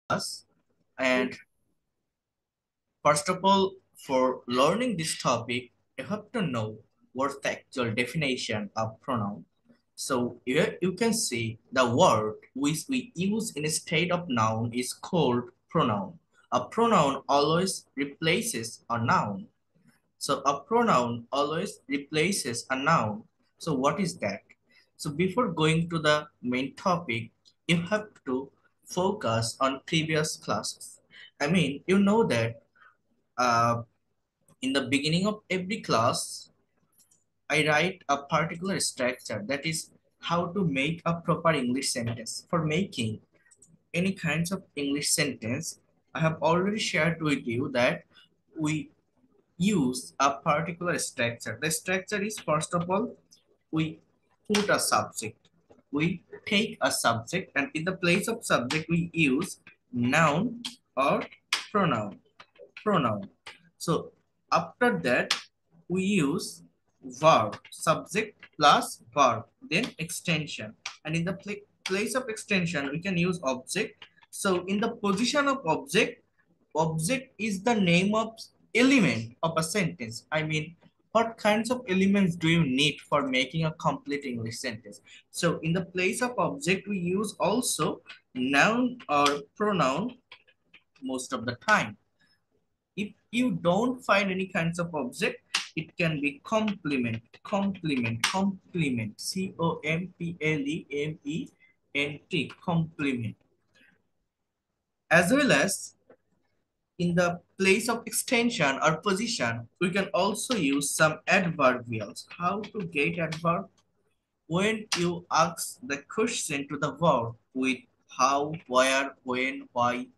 class. And first of all, for learning this topic, you have to know what's the actual definition of pronoun. So here you can see the word which we use instead of noun is called pronoun. A pronoun always replaces a noun. So a pronoun always replaces a noun. So what is that? So before going to the main topic, you have to focus on previous classes. I mean, you know that uh, in the beginning of every class, I write a particular structure, that is how to make a proper English sentence. For making any kinds of English sentence, I have already shared with you that we use a particular structure. The structure is, first of all, we put a subject. We take a subject, and in the place of subject, we use noun or pronoun. Pronoun. So after that, we use verb, subject plus verb, then extension. And in the place of extension, we can use object. So in the position of object, object is the name of element of a sentence. I mean, what kinds of elements do you need for making a complete English sentence? So in the place of object, we use also noun or pronoun most of the time. If you don't find any kinds of object, it can be complement, complement, complement, complement, complement. As well as in the place of extension or position, we can also use some adverbials. How to get adverb? When you ask the question to the verb with how, where, when, why,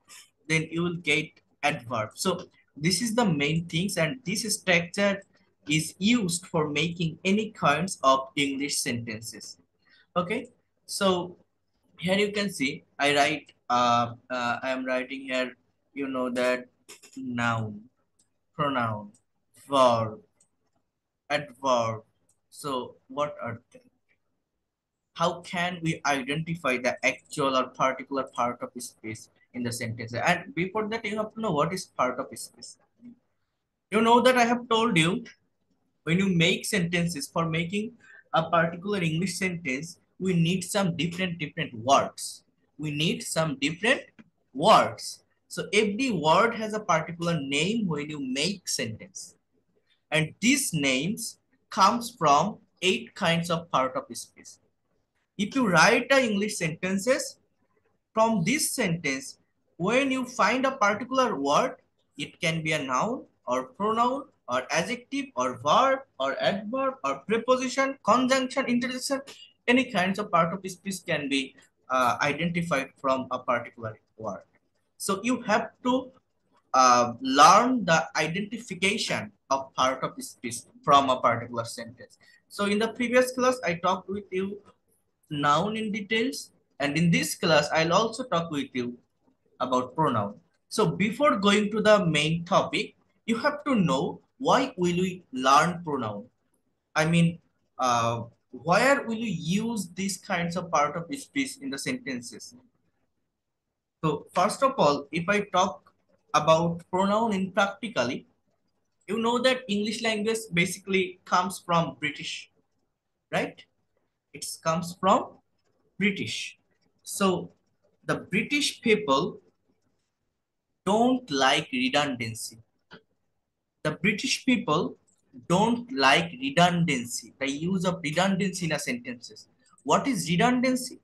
then you will get adverb. So this is the main things, and this structure is used for making any kinds of English sentences. Okay, so here you can see I write I am writing here, you know, that noun, pronoun, verb, adverb. So what are they? How can we identify the actual or particular part of speech in the sentence? And before that, you have to know what is part of speech. You know that I have told you, when you make sentences, for making a particular English sentence, we need some different words. We need some different words. So every word has a particular name when you make sentence. And these names comes from 8 kinds of part of speech. If you write a English sentences from this sentence, when you find a particular word, it can be a noun or pronoun or adjective or verb or adverb or preposition, conjunction, interjection, any kinds of part of speech can be identified from a particular word. So you have to learn the identification of part of speech from a particular sentence. So in the previous class, I talked with you noun in details, and in this class, I'll also talk with you about pronoun. So before going to the main topic, you have to know why will we learn pronoun? I mean, where will you use these kinds of part of speech in the sentences? So first of all, if I talk about pronoun in practically, you know that English language basically comes from British, right? It comes from British. So the British people don't like redundancy. The British people don't like redundancy, the use of redundancy in a sentences. What is redundancy?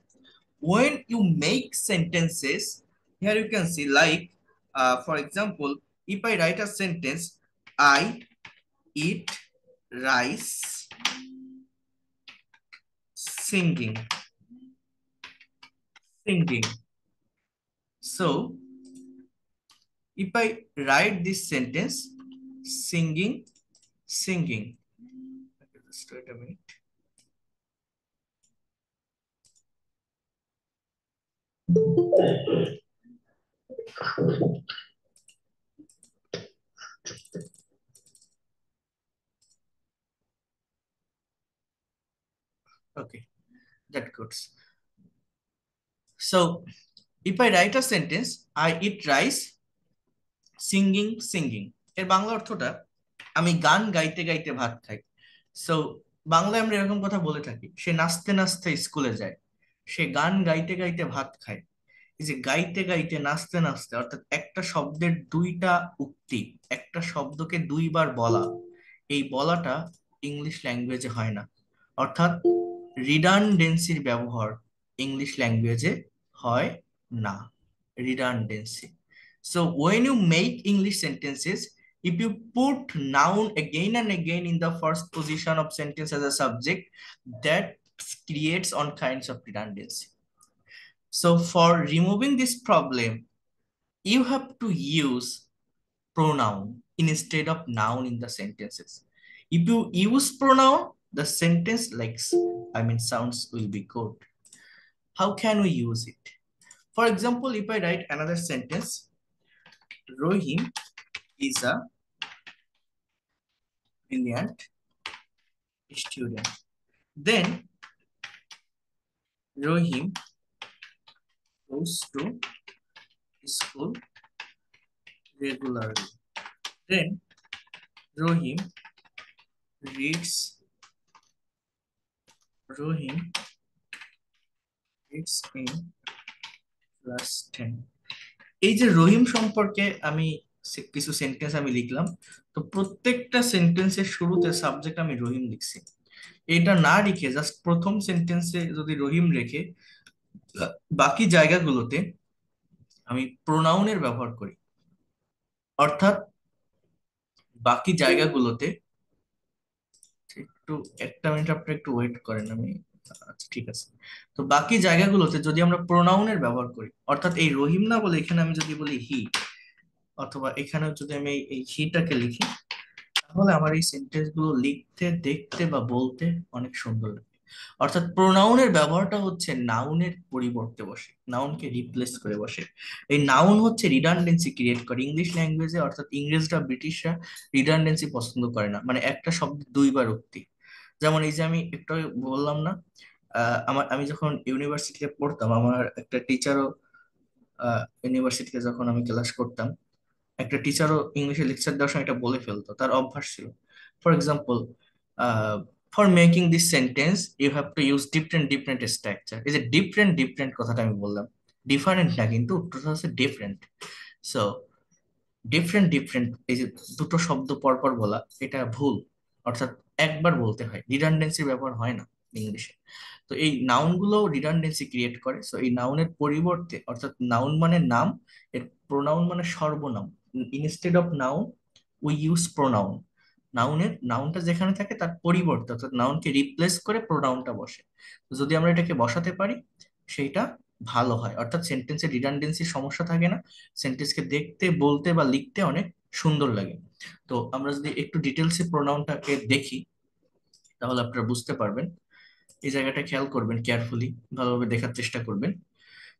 When you make sentences, here you can see like, for example, if I write a sentence, I eat rice singing, singing. So if I write this sentence, singing, singing. Just wait a minute. Okay, that good. So if I write a sentence, I eat rice singing singing, এর বাংলা অর্থটা আমি গান গাইতে গাইতে ভাত খাই। So বাংলায় আমরা এরকম কথা বলে থাকি, সে নাচতে নাচতে স্কুলে যায়, সে গান গাইতে গাইতে ভাত খায়। এই যে গাইতে গাইতে নাচতে নাচতে, অর্থাৎ একটা শব্দের দুইটা উক্তি, একটা শব্দকে দুইবার বলা, এই বলাটা ইংলিশ ল্যাঙ্গুয়েজে হয় না। অর্থাৎ রিডান্ডেন্সির ব্যবহার ইংলিশ ল্যাঙ্গুয়েজে হয় না। Redundancy. So when you make English sentences, if you put noun again and again in the first position of sentence as a subject, that creates all kinds of redundancy. So for removing this problem, you have to use pronoun instead of noun in the sentences. If you use pronoun, the sentence like I mean sounds will be good. How can we use it? For example, if I write another sentence, Rohim is a brilliant student. Then Rohim goes to school regularly. Then Rohim reads Rohim reads in class 10. এই যে রহিম সম্পর্কে আমি কিছু sentence আমি লিখলাম, তো প্রত্যেকটা সেন্টেন্সের শুরুতে সাবজেক্ট আমি রহিম লিখছি। এটা না লিখে জাস্ট প্রথম সেন্টেন্সে যদি রহিম রেখে বাকি জায়গাগুলোতে আমি প্রোনাউনের ব্যবহার করি, অর্থাৎ বাকি জায়গাগুলোতে একটু একটা মিনিট আপনি একটু ওয়েট করেন, আমি আচ্ছা ঠিক আছে। তো বাকি জায়গাগুলোতে যদি আমরা প্রোনাউনের ব্যবহার করি, অর্থাৎ এই রহিম না বলে এখানে আমি যদি বলি হি, অথবা এখানেও যদি আমি এই হিটাকে লিখি, তাহলে আমার এই সেন্টেন্স গুলো লিখতে দেখতে বা বলতে অনেক সুন্দর লাগে। অর্থাৎ প্রোনাউনের ব্যবহারটা হচ্ছে নাউনের পরিবর্তে বসে, নাউনকে রিপ্লেস করে বসে। এই নাউন হচ্ছে রিডান্ডেন্সি ক্রিয়েট করে ইংলিশ ল্যাঙ্গুয়েজে, অর্থাৎ ইংরেজরা ব্রিটিশরা রিডান্ডেন্সি পছন্দ করে না, মানে একটা শব্দ দুইবার উক্তি। যেমন এই যে আমি একটু আগে বললাম না, আমি যখন ইউনিভার্সিটিতে পড়তাম, আমার একটা টিচারও ইউনিভার্সিটিতে যখন আমি ক্লাস করতাম, একটা টিচারও ইংলিশে লেকচার দেওয়ার সময় এটা বলে ফেলতো, তার অভ্যাস ছিল। For example, for making this sentence you have to use different different structure. এই যে ডিফারেন্ট ডিফারেন্ট কথাটা আমি বললাম, ডিফারেন্ট না কিন্তু উত্তরটা হচ্ছে ডিফারেন্ট। সো ডিফারেন্ট ডিফারেন্ট, এই যে দুটো শব্দ পরপর বলা, এটা ভুল। অর্থাৎ একবার বলতে হয়, রিডান্ডেন্সির ব্যবহার হয় না ইংলিশে। তো এই নাউন গুলো রিডান্ডেন্সি ক্রিয়েট করে। সো এই নাউনের পরিবর্তে, অর্থাৎ নাউন মানে নাম, এর প্রোনাউন মানে সর্বনাম, instead of noun we use pronoun. নাউনের নাউনটা যেখানে থাকে তার পরিবর্তে, অর্থাৎ নাউনকে রিপ্লেস করে প্রোনাউনটা বসে। তো যদি আমরা এটাকে বসাতে পারি, সেইটা ভালো হয়, অর্থাৎ সেন্টেন্সে রিডান্ডেন্সির সমস্যা থাকে না, সেন্টেন্সকে দেখতে বলতে বা লিখতে অনেক সুন্দর লাগে। তো আমরা যদি একটু ডিটেলসে প্রোনাউনটাকে দেখি, তাহলে আপনারা বুঝতে পারবেন। এই জায়গাটা খেয়াল করবেন, কেয়ারফুলি ভালোভাবে দেখার চেষ্টা করবেন।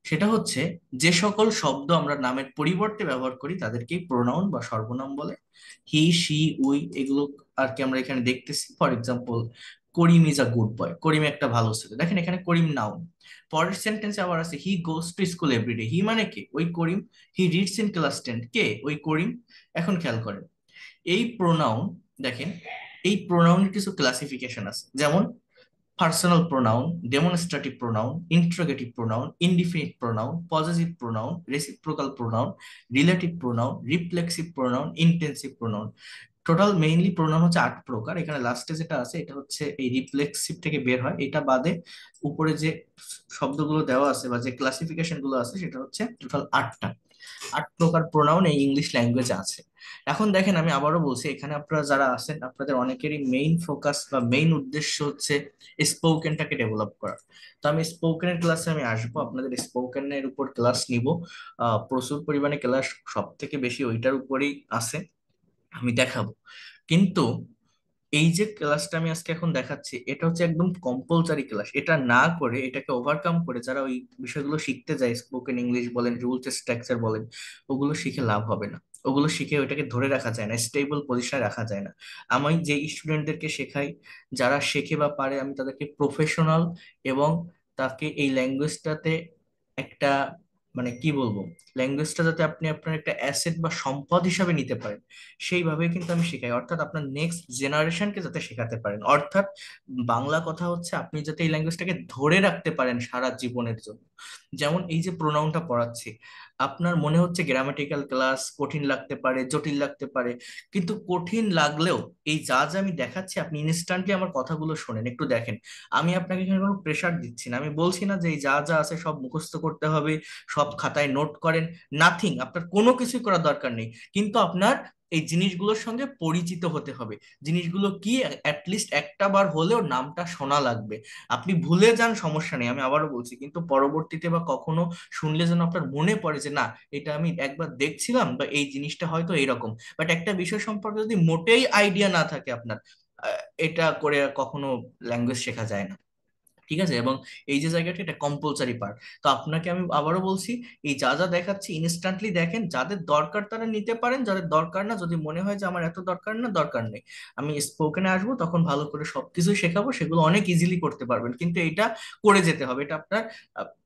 সেটা হচ্ছে, যে সকল শব্দ আমরা নামের পরিবর্তে ব্যবহার করি তাদেরকেই প্রোনাউন বা সর্বনাম বলে। হি, শি, উই, এগুলো আর কি আমরা এখানে দেখতেছি। For example, Karim is a good boy, Karim একটা ভালো ছেলে। দেখেন এখানে করিম নাউন। পরের সেন্টেন্সে আবার আছে হি গোস টু স্কুল এভরিডে, হি মানে কে? ওই করিম। হি রিডস ইন ক্লাস 10, কে? ওই করিম। এখন খেয়াল করেন এই প্রোনাউন, দেখেন এই প্রোনাউনের কিছু ক্লাসিফিকেশন আছে, যেমন personal pronoun, demonstrative pronoun, interrogative pronoun, indefinite pronoun, possessive pronoun, reciprocal pronoun, relative pronoun, reflexive pronoun, intensive pronoun. Total mainly pronoun হচ্ছে 8 প্রকার। এখানে লাস্টে যেটা আছে এটা হচ্ছে এই রিফ্লেক্সিভ থেকে বের হয়, এটা বাদে উপরে যে শব্দগুলো দেওয়া আছে বা যে ক্লাসিফিকেশন গুলো আছে সেটা হচ্ছে টোটাল 8টা। 8 প্রকার প্রোনাউন এই ইংলিশ ল্যাঙ্গুয়েজে আছে। এখন দেখেন আমি আবারও বলছি, এখানে আপনারা যারা আছেন আপনাদের অনেকেরই মেইন ফোকাস বা মেইন উদ্দেশ্য হচ্ছে স্পোকেনটাকে ডেভেলপ করা। তো আমি স্পোকেনের ক্লাসে আমি আসবো, আপনাদের স্পোকেনের উপর ক্লাস নিব। প্রচুর পরিমাণে ক্লাস, সব থেকে বেশি ওইটার উপরেই আছে, আমি দেখাবো। কিন্তু এই যে ক্লাসটা আমি আজকে এখন দেখাচ্ছি, এটা হচ্ছে একদম কম্পালসারি ক্লাস। এটা না করে, এটাকে ওভারকাম করে যারা ওই বিষয়গুলো শিখতে যায়, স্পোকেন ইংলিশ বলেন, রুলস স্ট্রাকচার বলেন, ওগুলো শিখে লাভ হবে না। ওগুলো শিখে ওইটাকে ধরে রাখা যায় না, স্টেবল পজিশনে রাখা যায় না। আমি যে স্টুডেন্টদেরকে শেখাই, যারা শেখে বা পারে, আমি তাদেরকে প্রফেশনাল এবং তাকে এই ল্যাঙ্গুয়েজটাতে একটা মানে কি বলবো, ল্যাঙ্গুয়েজটা যাতে আপনি আপনার একটা অ্যাসেট বা সম্পদ হিসাবে নিতে পারেন, সেইভাবে কিন্তু আমি শেখাই। অর্থাৎ আপনার নেক্সট জেনারেশনকে যাতে শেখাতে পারেন। অর্থাৎ বাংলা কথা হচ্ছে আপনি যাতে এই ল্যাঙ্গুয়েজটাকে ধরে রাখতে পারেন সারা জীবনের জন্য। যেমন এই যে প্রোনাউনটা পড়াচ্ছি, আপনার মনে হচ্ছে গ্রামাটিক্যাল ক্লাস কঠিন লাগতে পারে, জটিল লাগতে পারে, কিন্তু কঠিন লাগলেও এই যা যা আমি দেখাচ্ছি আপনি ইনস্ট্যান্টলি আমার কথাগুলো শোনেন, একটু দেখেন। আমি আপনাকে এখানে কোনো প্রেশার দিচ্ছি না, আমি বলছি না যে এই যা যা আছে সব মুখস্থ করতে হবে, সব খাতায় নোট করেন। নাথিং, আপনার কোনো কিছুই করার দরকার নেই, কিন্তু আপনার এই জিনিসগুলোর সঙ্গে পরিচিত হতে হবে। জিনিসগুলো কি, অ্যাটলিস্ট একটা বার হলেও নামটা শোনা লাগবে। আপনি ভুলে যান সমস্যা নেই, আমি আবারও বলছি, কিন্তু পরবর্তীতে বা কখনো শুনলে যেন আপনার মনে পড়ে যে না, এটা আমি একবার দেখছিলাম বা এই জিনিসটা হয়তো এইরকম। বাট একটা বিষয় সম্পর্কে যদি মোটেই আইডিয়া না থাকে আপনার, এটা করে কখনো ল্যাঙ্গুয়েজ শেখা যায় না। ঠিক আছে? এবং এই যে জায়গাটা, এটা কম্পালসারি পার্ট। তো আপনাকে আমি আবারও বলছি, এই যা যা দেখাচ্ছি ইনস্ট্যান্টলি দেখেন, যাদের দরকার তারা নিতে পারেন, যাদের দরকার না, যদি মনে হয় যে আমার এত দরকার না, দরকার নেই, আমি স্পোকেনে আসবো, তখন ভালো করে সবকিছুই শেখাবো, সেগুলো অনেক ইজিলি করতে পারবেন। কিন্তু এটা করে যেতে হবে, এটা আপনার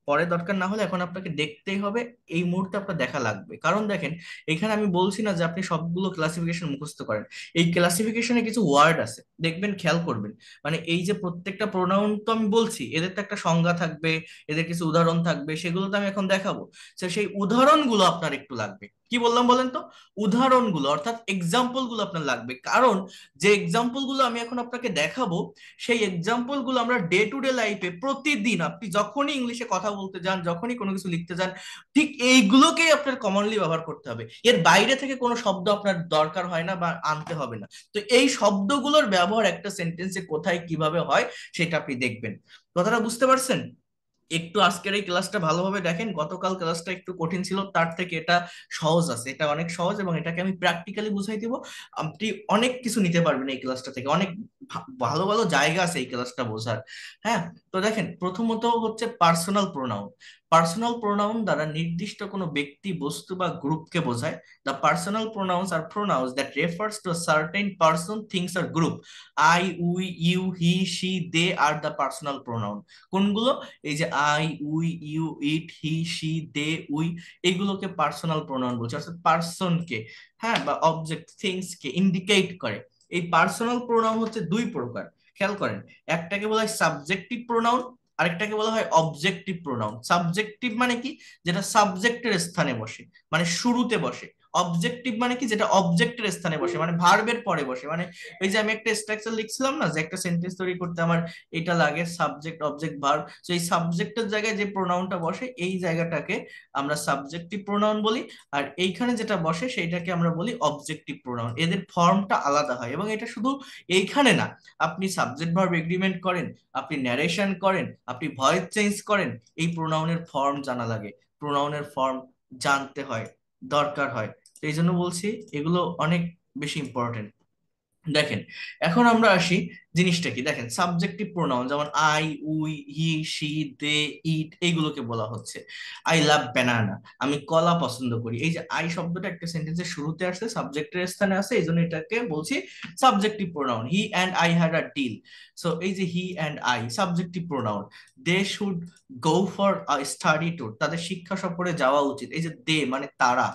পরে দরকার না হলে এখন আপনাকে দেখতেই হবে, এই মুহূর্তে আপনার দেখা লাগবে। কারণ দেখেন, এখানে আমি বলছি না যে আপনি সবগুলো ক্লাসিফিকেশন মুখস্থ করেন। এই ক্লাসিফিকেশনে কিছু ওয়ার্ড আছে, দেখবেন, খেয়াল করবেন। মানে এই যে প্রত্যেকটা প্রোনাউন তো আমি বলছি, এদের তো একটা সংজ্ঞা থাকবে, এদের কিছু উদাহরণ থাকবে, সেগুলো তো আমি এখন দেখাবো। তো সেই উদাহরণগুলো আপনার একটু লাগবে। কি বললাম বলেন তো? উদাহরণগুলো, অর্থাৎ এক্সাম্পল গুলো আপনার লাগবে। কারণ যে এক্সাম্পল গুলো আমি এখন আপনাকে দেখাবো, সেই এক্সাম্পল গুলো আমরা ডে টু ডে লাইফে প্রতিদিন, আপনি যখনই ইংলিশে কথা বলতে যান, যখনই কোনো কিছু লিখতে যান, ঠিক এইগুলোকেই আপনার কমনলি ব্যবহার করতে হবে। এর বাইরে থেকে কোনো শব্দ আপনার দরকার হয় না বা আনতে হবে না। তো এই শব্দগুলোর ব্যবহার একটা সেন্টেন্সে কোথায় কিভাবে হয়, সেটা আপনি দেখবেন। কথাটা বুঝতে পারছেন? একটু আজকের এই ক্লাসটা ভালোভাবে দেখেন, গতকাল ক্লাসটা একটু কঠিন ছিল, তার থেকে এটা সহজ আছে, এটা অনেক সহজ, এবং এটাকে আমি প্র্যাকটিক্যালি বুঝাই দিব। আপনি অনেক কিছু নিতে পারবেন এই ক্লাসটা থেকে, অনেক ভালো ভালো জায়গা আছে এই ক্লাসটা বোঝার। হ্যাঁ, তো দেখেন, প্রথমত হচ্ছে পার্সোনাল প্রোনাউন। পার্সোনাল প্রোনাউন দ্বারা নির্দিষ্ট কোনো ব্যক্তি, বস্তু বা গ্রুপকে বোঝায়। The personal pronouns are pronouns that refers to certain person, things আর group. I, we, you, he, she, they are the personal pronoun. কোনগুলো? এই যে I, we, you, it, he, she, they, we, এগুলোকে পার্সোনাল প্রোনাউন বলছে, অর্থাৎ পার্সনকে, হ্যাঁ, বা object, things কে indicate করে। এই পার্সোনাল প্রোনাউন হচ্ছে দুই প্রকার, খেয়াল করেন। একটাকে বলা হয় সাবজেক্টিভ প্রোনাউন, আরেকটাকে বলা হয় অবজেক্টিভ প্রোনাউন। সাবজেক্টিভ মানে কি? যেটা সাবজেক্টের স্থানে বসে, মানে শুরুতে বসে। অবজেক্টিভ মানে কি? যেটা অবজেক্টের স্থানে বসে, মানে ভার্বের পরে বসে। মানে ওই যে আমি একটা স্ট্রাকচার লিখছিলাম না, যে একটা সেন্টেন্স তৈরি করতে আমার এটা লাগে সাবজেক্ট, অবজেক্ট, ভার্ব। তো এই সাবজেক্টের জায়গায় যে প্রোনাউনটা বসে, এই জায়গাটাকে আমরা সাবজেক্টিভ প্রোনাউন বলি। আর এইখানে যেটা বসে সেইটাকে আমরা বলি অবজেক্টিভ প্রোনাউন। এদের ফর্মটা আলাদা হয়, এবং এটা শুধু এইখানে না, আপনি সাবজেক্ট ভার্ব এগ্রিমেন্ট করেন, আপনি ন্যারেশন করেন, আপনি ভয়েস চেঞ্জ করেন, এই প্রোনাউনের ফর্ম জানা লাগে, প্রোনাউনের ফর্ম জানতে হয়, দরকার হয়। তো এই জন্য বলছি এগুলো অনেক বেশি ইম্পর্টেন্ট। দেখেন, এখন আমরা আসি, জিনিসটা কি দেখেন, সাবজেক্টিভ প্রোনাউন যেমন আই, উই, হি, শি, দে, ইট, এইগুলোকে বলা হচ্ছে। আই লাভ ব্যানানা, আমি কলা পছন্দ করি। এই যে আই শব্দটা একটা সেন্টেন্সের শুরুতে আসছে, সাবজেক্টের স্থানে আছে, এই জন্য এটাকে বলছি subjective pronoun. He and I had a deal, so এই যে he and I subjective pronoun. They should go for a study tour, তাদের শিক্ষা সফরে যাওয়া উচিত। এই যে দে মানে তারা,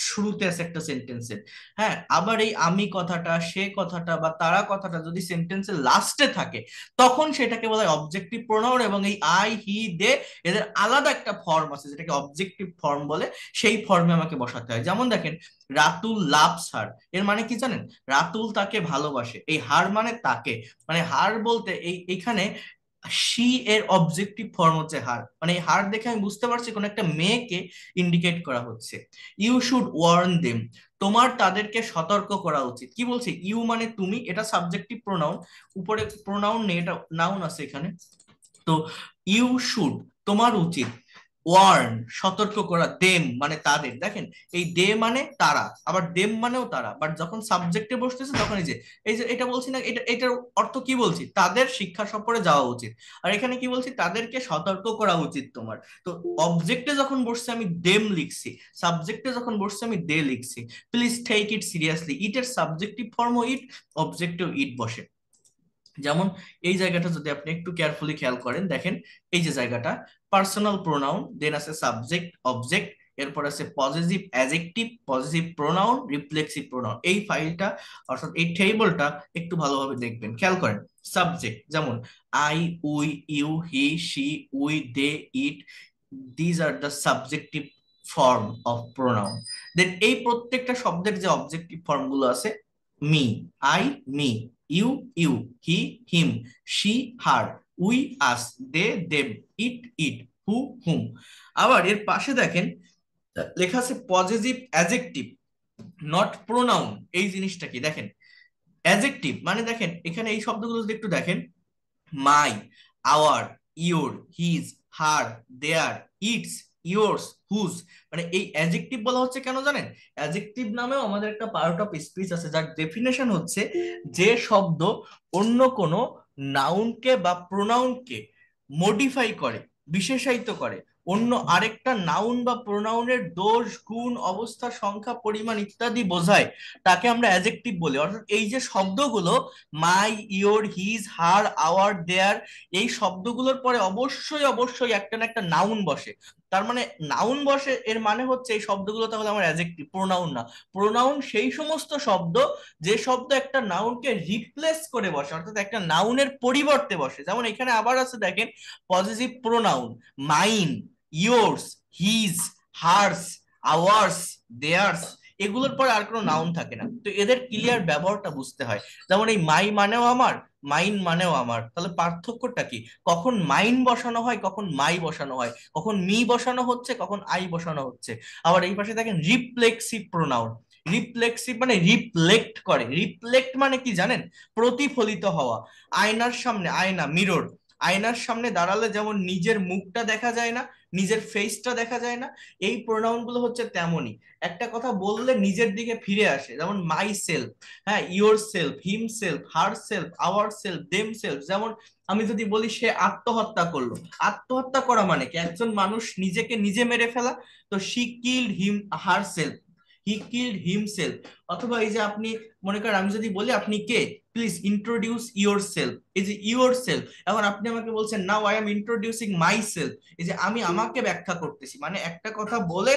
শুরুতে আছে একটা সেন্টেন্সের। হ্যাঁ, আবার এই আমি কথাটা, সে কথাটা বা তারা কথাটা যদি সেন্টেন্সের লাস্টে থাকে, তখন সেটাকে বলা হয় অবজেক্টিভ প্রোনাউন। এবং এই আই, হি, দে, এদের আলাদা একটা ফর্ম আছে যেটাকে অবজেক্টিভ ফর্ম বলে, সেই ফর্মে আমাকে বসাতে হয়। যেমন দেখেন, রাতুল লাভস হার, এর মানে কি জানেন? রাতুল তাকে ভালোবাসে। এই হার মানে তাকে, মানে হার বলতে এইখানে শি এর অবজেক্টিভ ফর্ম হচ্ছে হার। মানে এই হার দেখে আমি বুঝতে পারছি কোন একটা মেয়েকে ইন্ডিকেট করা হচ্ছে। ইউ শুড ওয়ার্ন দেম, তোমার তাদেরকে সতর্ক করা উচিত। কি বলছে? ইউ মানে তুমি, এটা সাবজেক্টিভ প্রোনাউন, উপরে প্রোনাউন নেই, এটা নাউন আছে এখানে। তো ইউ শুড, তোমার উচিত, ওয়ার্ন সতর্ক করা, দেম মানে তাদের। দেখেন, এই দে মানে তারা, আবার দেম মানেও তারা, বাট যখন সাবজেক্টে বসতেছে তখন এই যে এটা বলছি না, এটার অর্থ কি বলছি? তাদের শিক্ষা সফরে যাওয়া উচিত। আর এখানে কি বলছি? তাদেরকে সতর্ক করা উচিত তোমার। তো অবজেক্টে যখন বসছে আমি দেম লিখছি, সাবজেক্টে যখন বসছে আমি দে লিখছি। প্লিজ টেক ইট সিরিয়াসলি, ইটের সাবজেক্টিভ ফর্মও ইট, অবজেক্টেও ইট বসে। যেমন এই জায়গাটা যদি আপনি একটু কেয়ারফুলি খেয়াল করেন, দেখেন এই যে জায়গাটা পার্সোনাল প্রোনাউন, দেন আছে সাবজেক্ট অবজেক্ট, এরপর আছে positive adjective, positive pronoun, reflexive pronoun. এই ফাইলটা অর্থাৎ এই টেবলটা একটু ভালোভাবে দেখবেন, খেয়াল করেন। সাবজেক্ট যেমন I, we, you, he, she, we, they, it, these are the subjective form of pronoun. Then এই প্রত্যেকটা শব্দের যে অবজেক্টিভ ফর্মগুলো আছে, me, I, me, you, you, he, him, she, her, we, us, they, them, it, it, who, whom. আবার এর পাশে দেখেন লেখা আছে পজিটিভ অ্যাডজেক্টিভ, নট প্রোনাউন। এই জিনিসটা কি দেখেন, অ্যাডজেক্টিভ মানে দেখেন এখানে এই শব্দগুলো যদি একটু দেখেন, my, our, your, his, her, their, its, yours, whose, মানে এই অ্যাডজেক্টিভ বলা হচ্ছে কেন জানেন? অ্যাডজেক্টিভ নামেও আমাদের একটা পার্ট অফ স্পিচ আছে, যার ডেফিনেশন হচ্ছে যে শব্দ অন্য কোনো নাউনকে বা প্রোনাউনকে মডিফাই করে, বিশেষায়িত করে, অন্য আরেকটা নাউন বা প্রোনাউনের দোষ, গুণ, অবস্থা, সংখ্যা, পরিমাণ ইত্যাদি বোঝায়, তাকে আমরা অ্যাডজেক্টিভ বলি। অর্থাৎ এই যে শব্দগুলো মাই, ইয়োর, হিজ, হার, আওয়ার, দেয়ার, এই শব্দগুলোর পরে অবশ্যই অবশ্যই একটা না একটা নাউন বসে। তার মানে নাউন বসে এর মানে হচ্ছে এই শব্দগুলো তাহলে আমার অ্যাডজেক্টিভ, প্রোনাউন না। প্রোনাউন সেই সমস্ত শব্দ যে শব্দ একটা নাউনকে রিপ্লেস করে বসে, অর্থাৎ একটা নাউনের পরিবর্তে বসে। যেমন এখানে আবার আছে দেখেন positive pronoun, mine, yours, his, hers, ours, theirs, এগুলোর পরে আর কোনো নাউন থাকে না। তো এদের ক্লিয়ার ব্যবহারটা বুঝতে হয়। যেমন এই মাই মানেও আমার, মাইন মানেও আমার, তাহলে পার্থক্যটা কি? কখন মাইন বসানো হয়, কখন মাই বসানো হয়, কখন মি বসানো হচ্ছে, কখন আই বসানো হচ্ছে। আবার এই পাশে দেখেন রিফ্লেক্সিভ প্রোনাউন। রিফ্লেক্সিভ মানে রিফ্লেক্ট করে। রিফ্লেক্ট মানে কি জানেন? প্রতিফলিত হওয়া। আয়নার সামনে, আয়না, মিরর, আয়নার সামনে দাঁড়ালে যেমন নিজের মুখটা দেখা যায় না, নিজের ফেসটা দেখা যায় না, এই প্রোনাউন গুলো হচ্ছে তেমনই। একটা কথা বললে নিজের দিকে ফিরে আসে, যেমন মাই সেলফ, হ্যাঁ, your self, him self, her self, our self, them self. যেমন আমি যদি বলি সে আত্মহত্যা করলো, আত্মহত্যা করা মানে কি একজন মানুষ নিজেকে নিজে মেরে ফেলা। তো she killed him, her self, he killed himself. অথবা এই যে আপনি মনে করেন আমি যদি বলি আপনি কে, প্লিজ ইন্ট্রোডিউস ইউর সেলফ, এই যে ইউর সেলফ, এখন আপনি আমাকে বলছেন now I am introducing my self, এই যে আমি আমাকে ব্যাখ্যা করতেছি। মানে একটা কথা বলে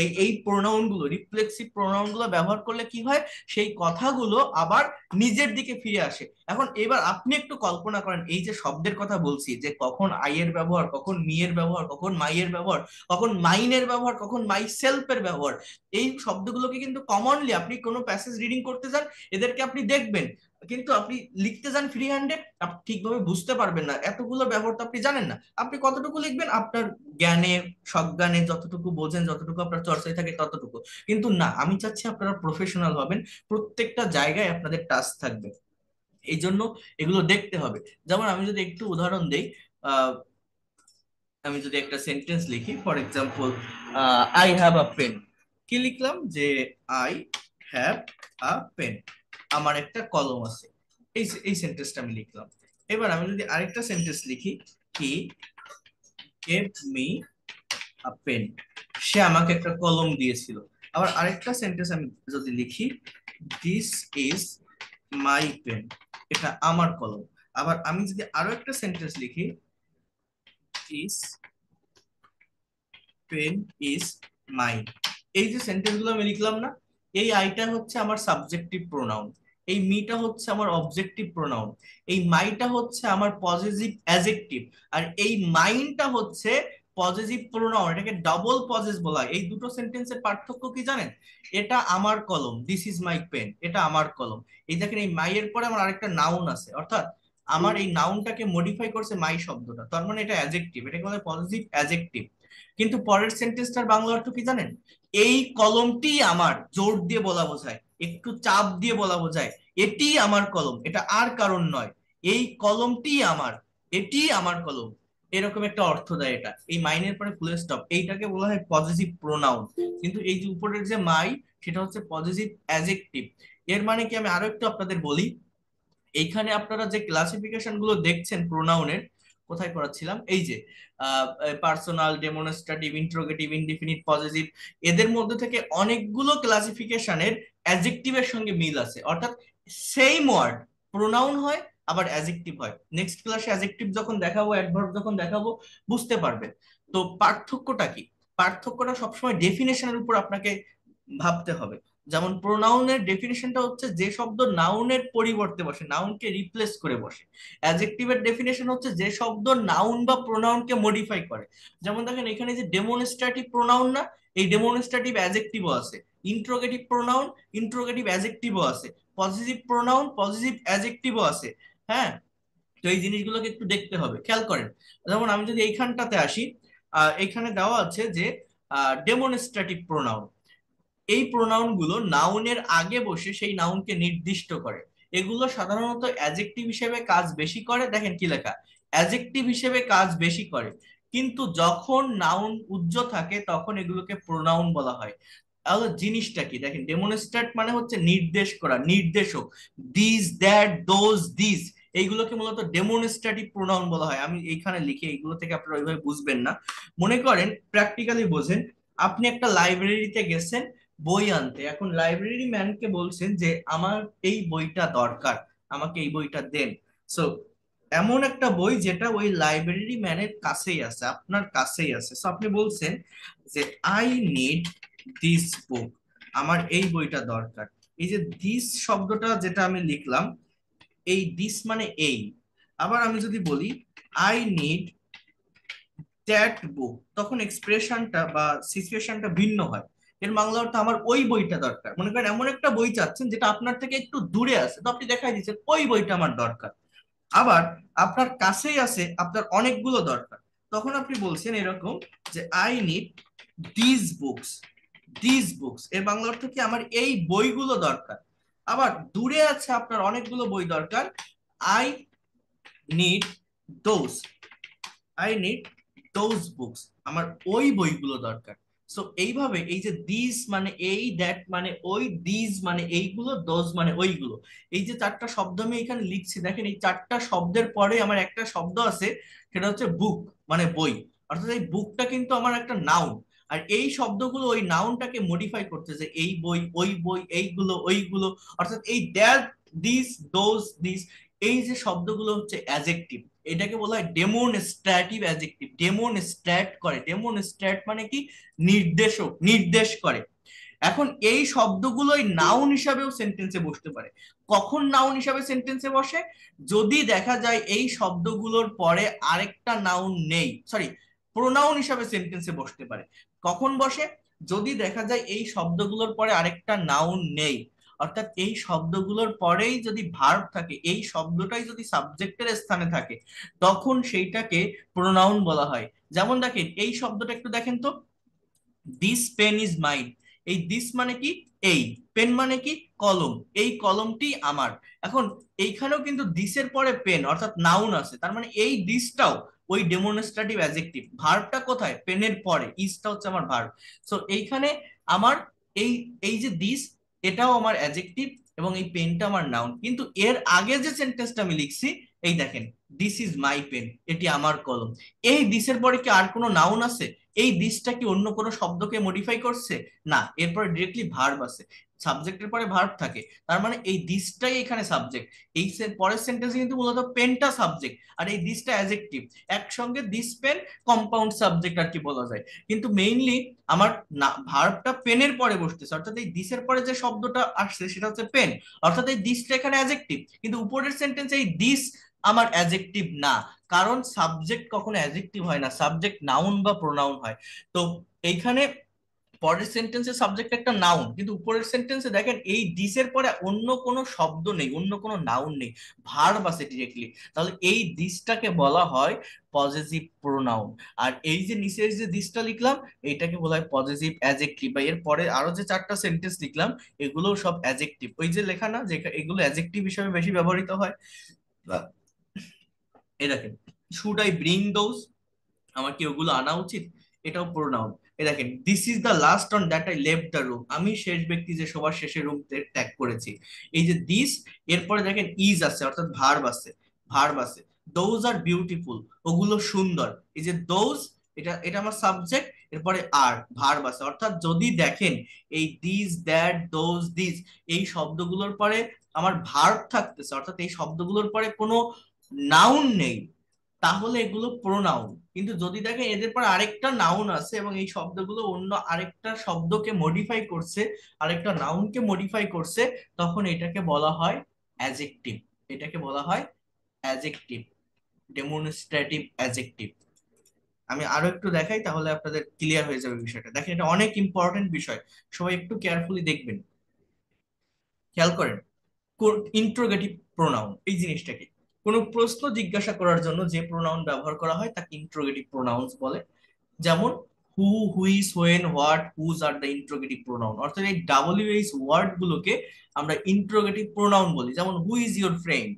এই এই প্রোনাউন গুলো, রিফ্লেক্সিভ প্রোনাউন গুলো ব্যবহার করলে কি হয়, সেই কথাগুলো আবার নিজের দিকে ফিরে আসে। এখন এবার আপনি একটু কল্পনা করেন, এই যে শব্দের কথা বলছি, যে কখন আই এর ব্যবহার, কখন মি এর ব্যবহার, কখন মাই এর ব্যবহার, কখন মাইনের ব্যবহার, কখন মাই সেলফের ব্যবহার, এই শব্দগুলোকে কিন্তু কমনলি আপনি কোনো প্যাসেজ রিডিং করতে যান, এদেরকে আপনি দেখবেন, কিন্তু আপনি লিখতে যান ফ্রি হ্যান্ডে, আপনি ঠিকভাবে বুঝতে পারবেন না, এতগুলো ব্যবহার তো আপনি জানেন না। আপনি কতটুকু লিখবেন আপনার জ্ঞানে, সজ্ঞানে যতটুকু বোঝেন, যতটুকু আপনার চর্চায় থাকে ততটুকু। কিন্তু না, আমি চাচ্ছি আপনারা প্রফেশনাল হবেন, প্রত্যেকটা জায়গায় আপনাদের টাচ থাকবে, এই জন্য এগুলো দেখতে হবে। যেমন আমি যদি একটু উদাহরণ দেই, আহ, আমি যদি একটা সেন্টেন্স লিখি, for example I have a pen, কি লিখলাম যে আই হ্যাভ আ পেন, আমার একটা কলম আছে, এই এই সেন্টেন্সটা আমি লিখলাম। এবার আমি যদি আরেকটা সেন্টেন্স লিখি, he gave me a pen, সে আমাকে একটা কলম দিয়েছিল। আবার আরেকটা সেন্টেন্স আমি যদি লিখি, দিস ইজ মাই পেন, এটা আমার কলম। আবার আমি যদি আরো একটা সেন্টেন্স লিখি, দিস পেন ইজ মাইন, এই যে সেন্টেন্স গুলো আমি লিখলাম না, এই আইটা হচ্ছে আমার সাবজেক্টিভ প্রোনাউন, এই মিটা হচ্ছে আমার অবজেক্টিভ প্রোনাউন, এই মাইটা হচ্ছে আমার পজিটিভ অ্যাডজেক্টিভ, আর এই মাইনটা হচ্ছে পজিটিভ প্রোনাউন, এটাকে ডাবল পজেস বলা হয়। এই দুটো সেন্টেন্সের পার্থক্য কি জানেন? এটা আমার কলম, দিস ইজ মাই পেন, এটা আমার কলম। এই দেখেন এই মাই এর পরে আমার আরেকটা নাউন আছে, অর্থাৎ আমার এই নাউনটাকে মডিফাই করছে মাই শব্দটা, তার মানে এটা অ্যাডজেক্টিভ, এটাকে বলে পজিটিভ অ্যাডজেক্টিভ। কিন্তু পরের সেন্টেন্সটার বাংলা অর্থ কি জানেন? এই কলমটি আমার, জোর দিয়ে বলা বোঝায়, একটু চাপ দিয়ে বলা বোঝায়, এটি আমার কলম, এটা আর কারণ নয়, এই কলমটি আমার, এটি আমার কলম, এরকম একটা অর্থ দেয় এটা। এই মাইনের পরে ফুল স্টপ, এইটাকে বলা হয় পজিটিভ প্রোনাউন। কিন্তু এই যে উপরের যে মাই, সেটা হচ্ছে পজিটিভ অ্যাডজেক্টিভ। এর মানে কি আমি আরো একটু আপনাদের বলি, এইখানে আপনারা যে ক্লাসিফিকেশন গুলো দেখছেন প্রোনাউনের, কোথায় পড়াচ্ছিলাম, এই যে personal, demonstrative, interrogative, indefinite, positive, এদের মধ্যে থেকে অনেকগুলো ক্লাসিফিকেশনের অ্যাডজেক্টিভের সঙ্গে মিল আছে। অর্থাৎ সেম ওয়ার্ড প্রোনাউন হয়, আবার অ্যাজেক্টিভ হয়। নেক্সট ক্লাসে অ্যাজেক্টিভ যখন দেখাবো, অ্যাডভার্ব যখন দেখাবো, বুঝতে পারবেন। তো পার্থক্যটা কি? পার্থক্যটা সবসময় ডেফিনেশনের উপর আপনাকে ভাবতে হবে। যেমন প্রোনাউনের ডেফিনেশনটা হচ্ছে যে শব্দ নাউনের পরিবর্তে বসে, নাউনকে রিপ্লেস করে বসে। অ্যাডজেক্টিভের ডেফিনেশন হচ্ছে যে শব্দ নাউন বা প্রোনাউনকে মডিফাই করে। যেমন দেখেন এখানে যে ডেমনস্ট্রেটিভ প্রোনাউন না, এই ডেমনস্ট্রেটিভ অ্যাডজেক্টিভও আছে। ইন্ট্রোগেটিভ প্রোনাউন, ইন্ট্রোগেটিভ অ্যাডজেক্টিভও আছে। পজিটিভ প্রোনাউন, পজিটিভ অ্যাডজেক্টিভও আছে। হ্যাঁ, তো এই জিনিসগুলোকে একটু দেখতে হবে, খেয়াল করেন। যেমন আমি যদি এইখানটাতে আসি, এখানে দেওয়া আছে যে ডেমনস্ট্রেটিভ প্রোনাউন। এই প্রোনাউন গুলো নাউনের আগে বসে সেই নাউনকে নির্দিষ্ট করে। এগুলো সাধারণত অ্যাডজেক্টিভ হিসেবে কাজ বেশি করে। দেখেন কি লেখা, অ্যাডজেক্টিভ হিসেবে কাজ বেশি করে, কিন্তু যখন নাউন উজ্জ্ব থাকে তখন এগুলোকে প্রোনাউন বলা হয়। তাহলে জিনিসটা কি দেখেন, ডেমনস্ট্রেট মানে হচ্ছে নির্দেশ করা, নির্দেশক। দিস, দ্যাট, দোজ, দিস, এইগুলোকে মূলত ডেমনস্ট্রেটিভ প্রোনাউন বলা হয়। আমি এইখানে লিখে, এইগুলো থেকে আপনারা ওইভাবে বুঝবেন না। মনে করেন, প্র্যাকটিক্যালি বোঝেন। আপনি একটা লাইব্রেরিতে গেছেন বই আনতে, এখন লাইব্রেরি ম্যানকে বলছেন যে আমার এই বইটা দরকার, আমাকে এই বইটা দেন। সো এমন একটা বই যেটা ওই লাইব্রেরি ম্যানের কাছেই আছে, আপনার কাছেই আছে। সো আপনি বলছেন যে আই নিড দিস বুক, আমার এই বইটা দরকার। এই যে দিস শব্দটা যেটা আমি লিখলাম, এই দিস মানে এই। আবার আমি যদি বলি আই নিড দ্যাট বুক, তখন এক্সপ্রেশনটা বা সিচুয়েশনটা ভিন্ন হয়। এর বাংলা অর্থ আমার ওই বইটা দরকার। মনে করেন এমন একটা বই চাচ্ছেন যেটা আপনার থেকে একটু দূরে আছে, তো আপনি দেখাই দিচ্ছেন ওই বইটা আমার দরকার। আবার আপনার কাছেই আছে, আপনার অনেকগুলো দরকার, তখন আপনি বলছেন এরকম যে I need this books. This books এর বাংলা অর্থ কি, আমার এই বইগুলো দরকার। আবার দূরে আছে, আপনার অনেকগুলো বই দরকার, I need those. I need those books, আমার ওই বইগুলো দরকার। সো এইভাবে এই যে দিস মানে এই, দ্যাট মানে ওই, দিস মানে এইগুলো, দোজ মানে ওইগুলো, এই যে চারটা শব্দ আমি এখানে লিখছি, দেখেন এই চারটা শব্দের পরে আমার একটা শব্দ আছে, সেটা হচ্ছে বুক, মানে বই। অর্থাৎ এই বুকটা কিন্তু আমার একটা নাউন। আর এই শব্দগুলো ওই নাউনটাকে মডিফাই করতেছে, এই বই, ওই বই, এইগুলো, ওইগুলো। অর্থাৎ এই দ্যাট, দিস, দোজ, দিস, এই যে শব্দগুলো হচ্ছে অ্যাজেক্টিভ। এটাকে বলা হয় ডেমনস্ট্রেটিভ অ্যাডজেক্টিভ। ডেমনস্ট্রেট করে, ডেমনস্ট্রেট মানে কি, নির্দেশক, নির্দেশ করে। এখন এই শব্দগুলোই নাউন হিসাবেও সেন্টেন্সে বসতে পারে। কখন নাউন হিসাবে সেন্টেন্সে বসে? যদি দেখা যায় এই শব্দগুলোর পরে আরেকটা নাউন নেই, সরি, প্রোনাউন হিসাবে সেন্টেন্সে বসতে পারে। কখন বসে? যদি দেখা যায় এই শব্দগুলোর পরে আরেকটা নাউন নেই, অর্থাৎ এই শব্দগুলোর পরেই যদি ভার্ব থাকে, এই শব্দটাই যদি সাবজেক্টের স্থানে থাকে, তখন সেইটাকে প্রোনাউন বলা হয়। যেমন দেখেন এই শব্দটা একটু দেখেন তো, দিস পেন ইজ মাইন। এই দিস মানে কি, এই। পেন মানে কি, কলম। এই কলমটি আমার। এখন এইখানেও কিন্তু দিসের পরে পেন অর্থাৎ নাউন আছে, তার মানে এই দিসটাও ওই ডেমনস্ট্রেটিভ অ্যাডজেক্টিভ। ভার্বটা কোথায়, পেনের পরে, ইজটা হচ্ছে আমার ভার্ব। সো এইখানে আমার এই, এই যে দিস, এটাও আমার অ্যাডজেক্টিভ, এবং এই পেনটা আমার নাউন। কিন্তু এর আগে যে সেন্টেন্সটা আমি লিখছি, এই দেখেন, দিস ইজ মাই পেন, এটি আমার কলম। এই দিসের পরে কি আর কোনো নাউন আছে? এই দিসটা কি অন্য কোনো শব্দকে মডিফাই করছে? না, এরপরে ডিরেক্টলি ভার্ব আছে। সাবজেক্টের পরে ভার্ব থাকে, তার মানে এই দিসটাই এখানে সাবজেক্ট। এই পরের সেন্টেন্সে কিন্তু মূলত পেনটা সাবজেক্ট আর এই দিসটা অ্যাডজেক্টিভ। একসঙ্গে দিস পেন, কম্পাউন্ড সাবজেক্ট আর কি বলা যায়। কিন্তু মেইনলি আমার না, ভার্বটা পেনের পরে বসতেছে, অর্থাৎ এই দিসের পরে যে শব্দটা আসছে সেটা হচ্ছে পেন। অর্থাৎ এই দিসটা এখানে অ্যাডজেক্টিভ, কিন্তু উপরের সেন্টেন্সে এই দিস আমার অ্যাডজেক্টিভ না। কারণ সাবজেক্ট কখনো অ্যাডজেক্টিভ হয় না, সাবজেক্ট নাউন বা প্রোনাউন হয়। তো এইখানে পরের সেন্টেন্সে সাবজেক্ট একটা নাউন, কিন্তু উপরের সেন্টেন্সে দেখেন এই দিসের পরে অন্য কোনো শব্দ নেই, অন্য কোনো নাউন নেই, ভার্ব আছে ডিরেক্টলি। তাহলে এই দিসটাকে বলা হয় পজেসিভ প্রোনাউন। আর এই যে নিচের যে দিসটা লিখলাম, এইটাকে বলা হয় পজেসিভ অ্যাডজেক্টিভ। বা এর পরে আরো যে চারটা সেন্টেন্স লিখলাম, এগুলো সব অ্যাডজেক্টিভ। ওই যে লেখা না যে এগুলো অ্যাডজেক্টিভ হিসেবে বেশি ব্যবহৃত হয়। এই দেখেন, শুড আই ব্রিং দোজ, আমার কি ওগুলো আনা উচিত, এটাও প্রোনাউন। এই দেখেন, this is the last on that I left the room, আমি শেষ ব্যক্তি যে সবার শেষে রুম ত্যাগ করেছি। এই যে দিস, এরপরে দেখেন ইজ আছে, অর্থাৎ ভার্ব আছে, ভার্ব আছে। দোজ আর বিউটিফুল, ওগুলো সুন্দর। এই যে দোজ, এটা এটা আমার সাবজেক্ট, এরপরে আর ভার্ব আছে। অর্থাৎ যদি দেখেন এই দিস, দ্যাট, দোজ, দিস, এই শব্দগুলোর পরে আমার ভার্ব থাকতেছে, অর্থাৎ এই শব্দগুলোর পরে কোনো নাউন নেই, তাহলে এগুলো প্রোনাউন। কিন্তু যদি দেখেন এদের পর আরেকটা নাউন আছে এবং এই শব্দগুলো অন্য আরেকটা শব্দকে মডিফাই করছে, আরেকটা নাউনকে মডিফাই করছে, তখন এটাকে বলা হয় অ্যাজেক্টিভ। এটাকে বলা হয় অ্যাজেক্টিভ, ডেমনস্ট্রেটিভ অ্যাজেক্টিভ। আমি আরো একটু দেখাই, তাহলে আপনাদের ক্লিয়ার হয়ে যাবে বিষয়টা। দেখেন এটা অনেক ইম্পর্টেন্ট বিষয়, সবাই একটু কেয়ারফুলি দেখবেন, খেয়াল করেন। ইন্ট্রোগেটিভ প্রোনাউন এই জিনিসটা কি? কোনো প্রশ্ন জিজ্ঞাসা করার জন্য যে প্রোনাউন ব্যবহার করা হয় তাকে ইন্ট্রোগেটিভ প্রোনাউন্স বলে। যেমন who, which, when, what, whose are the interrogative pronoun. অর্থাৎ এই ডাব্লিউএইচ ওয়ার্ড গুলোকে আমরা ইন্ট্রোগেটিভ প্রোনাউন বলি। যেমন হু ইজ ইউর ফ্রেন্ড,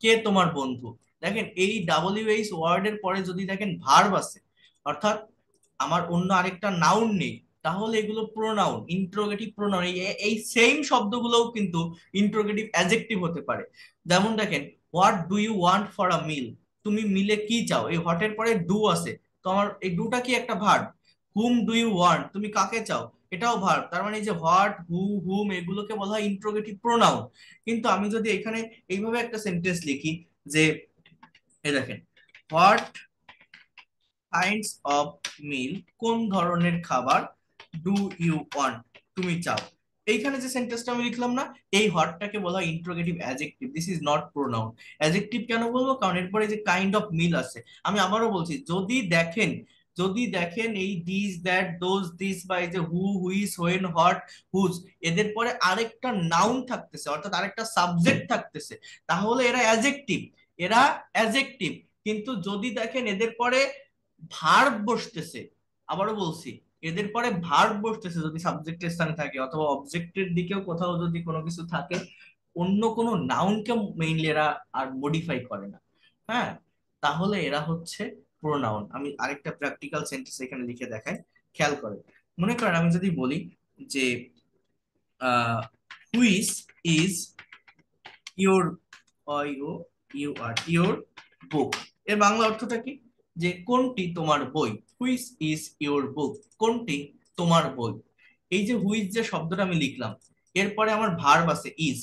কে তোমার বন্ধু। দেখেন এই ডাব্লিউএইচ ওয়ার্ড এর পরে যদি দেখেন ভার্ব আছে, অর্থাৎ আমার অন্য আরেকটা নাউন নেই, তাহলে এগুলো প্রোনাউন, ইন্ট্রোগেটিভ প্রোনাউন। এই সেম শব্দগুলোও কিন্তু ইন্ট্রোগেটিভ অ্যাডজেক্টিভ হতে পারে। যেমন দেখেন what do you want for a meal, তুমি মিলে কি চাও, এই হটের পরে ডু আছে, তো আমার এই ডুটা কি একটা verb. Whom do you want, তুমি কাকে চাও, এটাও ভার্ব। তার মানে এই যে হোয়াট, হু, হুম এগুলোকে বলা হয় ইন্ট্রোগেটিভ প্রোনাউন। কিন্তু আমি যদি এখানে এইভাবে একটা সেন্টেন্স লিখি যে, এই দেখেন হোয়াট কাইন্ডস অফ মিল, কোন ধরনের খাবার, ডু ইউ ওয়ান্ট, তুমি চাও, এইখানে যে সেন্টেন্সটা আমি লিখলাম না, এই হটটাকে বলা হয় interrogative adjective, this is not pronoun. Adjective কেন বলবো? কারণ এরপরে যে কাইন্ড অফ মিল আছে। আমি আবারও বলছি, যদি দেখেন এই দিস, দ্যাট, দোজ, দিস বা এই যে হু, হুইস, হোয়েন, হট, হুজ, এদের পরে আরেকটা নাউন থাকতেছে, অর্থাৎ আরেকটা সাবজেক্ট থাকতেছে, তাহলে এরা অ্যাডজেক্টিভ, এরা অ্যাডজেক্টিভ। কিন্তু যদি দেখেন এদের পরে ভার্ব বসতেছে, আবারও বলছি, এদের পরে ভার্ব বসতেছে যদি সাবজেক্টের স্থানে থাকে, অথবা অবজেক্টের দিকেও কোথাও যদি কোনো কিছু থাকে, অন্য কোনো নাউনকে মেইনলি এরা আর মডিফাই করে না। হ্যাঁ, তাহলে এরা হচ্ছে প্রোনাউন। আমি আরেকটা প্র্যাকটিক্যাল সেন্টেন্স এখানে লিখে দেখাই, খেয়াল করেন। মনে করেন আমি যদি বলি যে which is your, your book, এর বাংলা অর্থটা কি? যে কোনটি তোমার বই। হুইচ ইজ ইউর বুক, কোনটি তোমার বই। এই যে হুইচ যে শব্দটা আমি লিখলাম, এরপরে আমার ভার্ব আছে ইজ,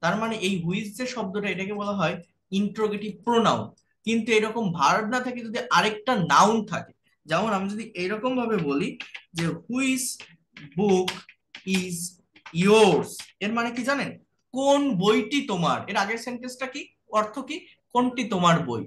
তার মানে এই হুইচ যে শব্দটা এটাকে বলা হয় ইন্ট্রোগেটিভ প্রোনাউন। কিন্তু এরকম ভার্ব না থাকে যদি আরেকটা নাউন থাকে, যেমন আমি যদি এরকম ভাবে বলি যে হুইচ বুক ইজ ইয়োর্স, এর মানে কি জানেন? কোন বইটি তোমার। এর আগের সেন্টেন্সটা কি, অর্থ কি? কোনটি তোমার বই।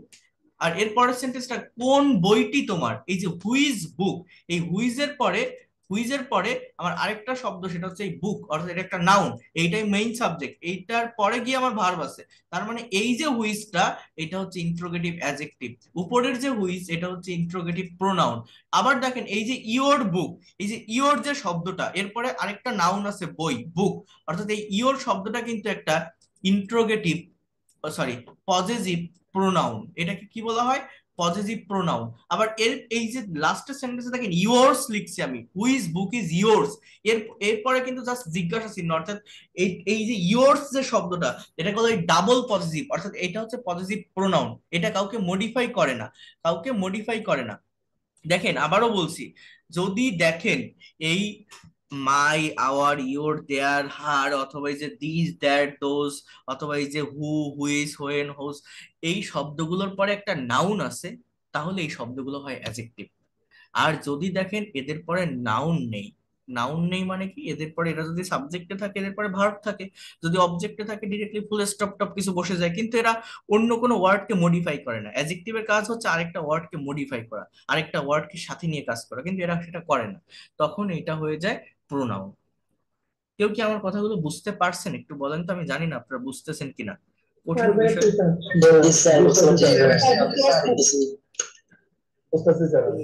আর এর পরের সেন্টেন্সটা কোন বইটি তোমার। এই যে হুইজ বুক, এই হুইজের পরে আমার আরেকটা শব্দ, সেটা হচ্ছে এই বুক, অর্থাৎ এটা একটা নাউন, এইটাই মেইন সাবজেক্ট, এইটার পরে গিয়ে আমার ভার্ব আছে। তার মানে এই যে হুইজটা, এটা হচ্ছে ইন্ট্রোগেটিভ অ্যাডজেক্টিভ। উপরের যে হুইজ, এটা হচ্ছে ইন্ট্রোগেটিভ প্রোনাউন। আবার দেখেন এই যে ইওর বুক, এই যে ইওর যে শব্দটা, এরপরে আরেকটা নাউন আছে বই, বুক, অর্থাৎ এই ইওর শব্দটা কিন্তু একটা ইন্ট্রোগেটিভ, সরি, পজেসিভ প্রোনাউন। এটাকে কি বলা হয়? Possessive pronoun. আবার এর এই যে লাস্টের সেন্টেন্সে দেখেন ইয়োর্স লিখছি আমি, হুইজ বুক ইজ ইয়োর্স, এরপরে কিন্তু জাস্ট জিজ্ঞাসা চিহ্ন, অর্থাৎ এই যে ইয়োর্স যে শব্দটা, এটাকে বলা হয় ডাবল পজেসিভ, অর্থাৎ এটা হচ্ছে পজেসিভ প্রোনাউন। এটা কাউকে মডিফাই করে না, কাউকে মডিফাই করে না। দেখেন আবারও বলছি, যদি দেখেন এই মাই, আওয়ার, ইওর, দেয়ার, হার, অথবা এই যে দিস, দ্যাট, দোজ, অথবা এই যে হু, হুইস, হোয়েন, হোজ, এই শব্দগুলোর পরে একটা নাউন আছে, তাহলে এই শব্দগুলো হয় অ্যাডজেক্টিভ। আর যদি দেখেন এদের পরে নাউন নেই, নাউন নেই মানে কি, এদের পরে এরা যদি সাবজেক্টে থাকে এদের পরে ভার্ব থাকে, যদি অবজেক্টে থাকে ডিরেক্টলি ফুল স্টপ টপ কিছু বসে যায়, কিন্তু এরা অন্য কোনো ওয়ার্ডকে মডিফাই করে না। অ্যাডজেক্টিভের কাজ হচ্ছে আরেকটা ওয়ার্ডকে মডিফাই করা, আরেকটা ওয়ার্ডকে সাথে নিয়ে কাজ করা, কিন্তু এরা সেটা করে না, তখন এটা হয়ে যায় প্রোনাউন। কেউ কি আমার কথাগুলো বুঝতে পারছেন? একটু বলেন তো, আমি জানি না আপনারা বুঝতেছেন কিনা, কঠিন বিষয়। বুঝতেছি স্যার আমি।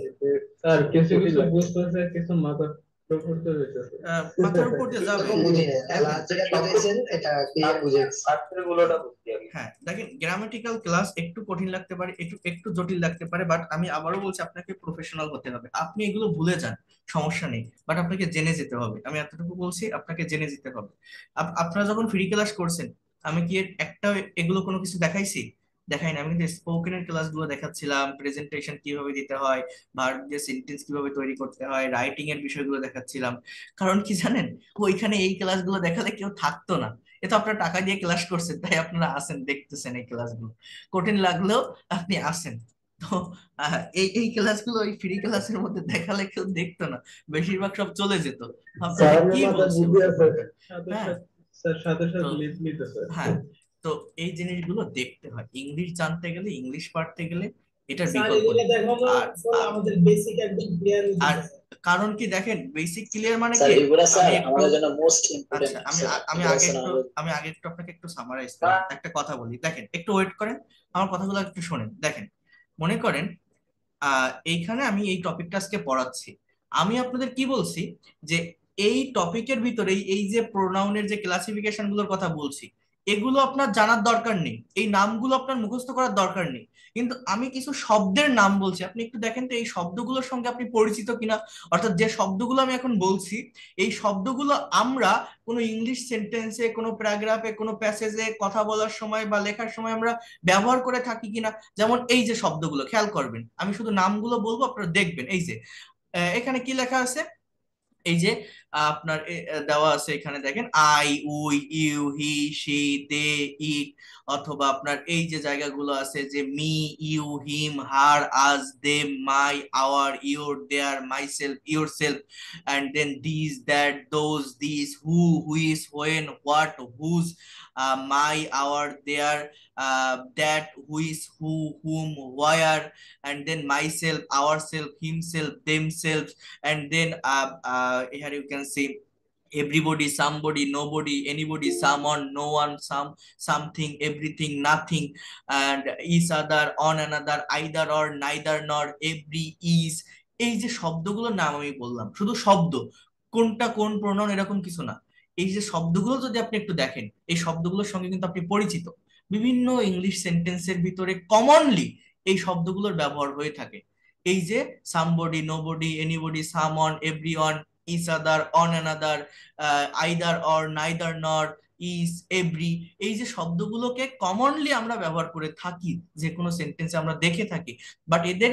স্যার কিছু কিছু বুঝতেছে, কিছু মাথা করতে হইতেছে। মাথার উপর দিয়ে যাবে। হ্যাঁ দেখেন, গ্রামাটিক্যাল ক্লাস একটু কঠিন লাগতে পারে, একটু একটু জটিল লাগতে পারে, বাট আমি আবারও বলছি আপনাকে প্রফেশনাল হতে হবে। আপনি এগুলো ভুলে যান, সমস্যা নেই, বাট আপনাকে জেনে যেতে হবে। আমি এতটুকু বলছি, আপনাকে জেনে যেতে হবে। আপনারা যখন ফ্রি ক্লাস করছেন, আমি কি একটা এগুলো কোনো কিছু দেখাইছি? দেখাই না, আমি কিন্তু স্পোকেনের ক্লাসগুলো দেখাচ্ছিলাম, প্রেজেন্টেশন কিভাবে দিতে হয়, ভার্ব দিয়ে সেন্টেন্স কিভাবে তৈরি করতে হয়, রাইটিং এর বিষয়গুলো দেখাচ্ছিলাম। কারণ কি জানেন, ওইখানে এই ক্লাসগুলো দেখালে কেউ থাকতো না। এ তো আপনারা টাকা দিয়ে ক্লাস করছেন, তাই আপনারা আসেন, দেখতেছেন এই ক্লাসগুলো, কঠিন লাগলেও আপনি আসেন। তো এই এই ক্লাসগুলো ওই ফ্রি ক্লাসের মধ্যে দেখালে কেউ দেখতো না, বেশিরভাগ সব চলে যেত, ভাবতো যে স্যারের কি মাথায় বলছে বুদ্ধি উল্টো আছে, পাল্টা। সাথে হ্যাঁ, সাথে স্যার সাথে তো সাথে নিতেছে। হ্যাঁ, তো এই জিনিসগুলো দেখতে হয়, ইংলিশ জানতে গেলে, ইংলিশ পারতে গেলে এটার স্যার বিকল্প এগুলো নেই। দেখানো আর ফলে আমাদের বেসিক একদম ক্লিয়ার হয়ে আর যাবে। কারণ কি দেখেন, বেসিক ক্লিয়ার মানে স্যার কি, এগুলা আমি স্যার একটু, আমাদের জন্য মোস্ট আচ্ছা ইম্পর্টেন্ট আমি স্যার, আমি এগুলা আগে স্যার একটু, আমাদের। আপনাকে একটু সামারাইজ করি, একটা কথা বলি, দেখেন একটু ওয়েট করেন, আমার কথাগুলো একটু শোনেন। দেখেন, মনে করেন এইখানে আমি এই টপিকটা আজকে পড়াচ্ছি, আমি আপনাদের কি বলছি যে এই টপিকের ভিতরে এই যে প্রোনাউনের যে ক্লাসিফিকেশন গুলোর কথা বলছি, এগুলো আপনার জানার দরকার নেই, এই নামগুলো আপনার মুখস্থ করার দরকার নেই, কিন্তু আমি কিছু শব্দের নাম বলছি, আপনি একটু দেখেন তো এই শব্দগুলোর সঙ্গে আপনি পরিচিত কিনা। অর্থাৎ যে শব্দগুলো আমি এখন বলছি, এই শব্দগুলো আমরা কোনো ইংলিশ সেন্টেন্সে, কোনো প্যারাগ্রাফে, কোনো প্যাসেজে কথা বলার সময় বা লেখার সময় আমরা ব্যবহার করে থাকি কিনা। যেমন এই যে শব্দগুলো খেয়াল করবেন, আমি শুধু নামগুলো বলবো, আপনারা দেখবেন। এই যে এখানে কি লেখা আছে, এই যে আপনার দেওয়া আছে এখানে দেখেন, I, we, you, he, she, they, it, অথবা আপনার এই যে জায়গাগুলো আছে যে me, you, him, her, us, them, my, our, your, their, myself, yourself, and then this, that, those, this, who, which, when, what, whose, my, our, their, that, which, who, whom, where, and then myself, ourself, himself, themself, and then here you can see everybody, somebody, nobody, anybody, someone, no one, something, everything, nothing, and each other, on another, either or, neither nor, every, is। এই যে শব্দগুলোর নাম আমি বললাম, শুধু শব্দ, কোনটা কোন প্রণয়ন এরকম কিছু না। এই যে শব্দগুলো যদি আপনি একটু দেখেন, এই শব্দগুলোর সঙ্গে কিন্তু আপনি পরিচিত, বিভিন্ন ইংলিশ সেন্টেন্সের ভিতরে কমনলি এই শব্দগুলোর ব্যবহার হয়ে থাকে। এই যে somebody, nobody, anybody, someone, everyone, each other, on another, either or, neither nor, is, every, এই যে শব্দগুলোকে কমনলি আমরা ব্যবহার করে থাকি, যে কোনো সেন্টেন্সে আমরা দেখে থাকি, বাট এদের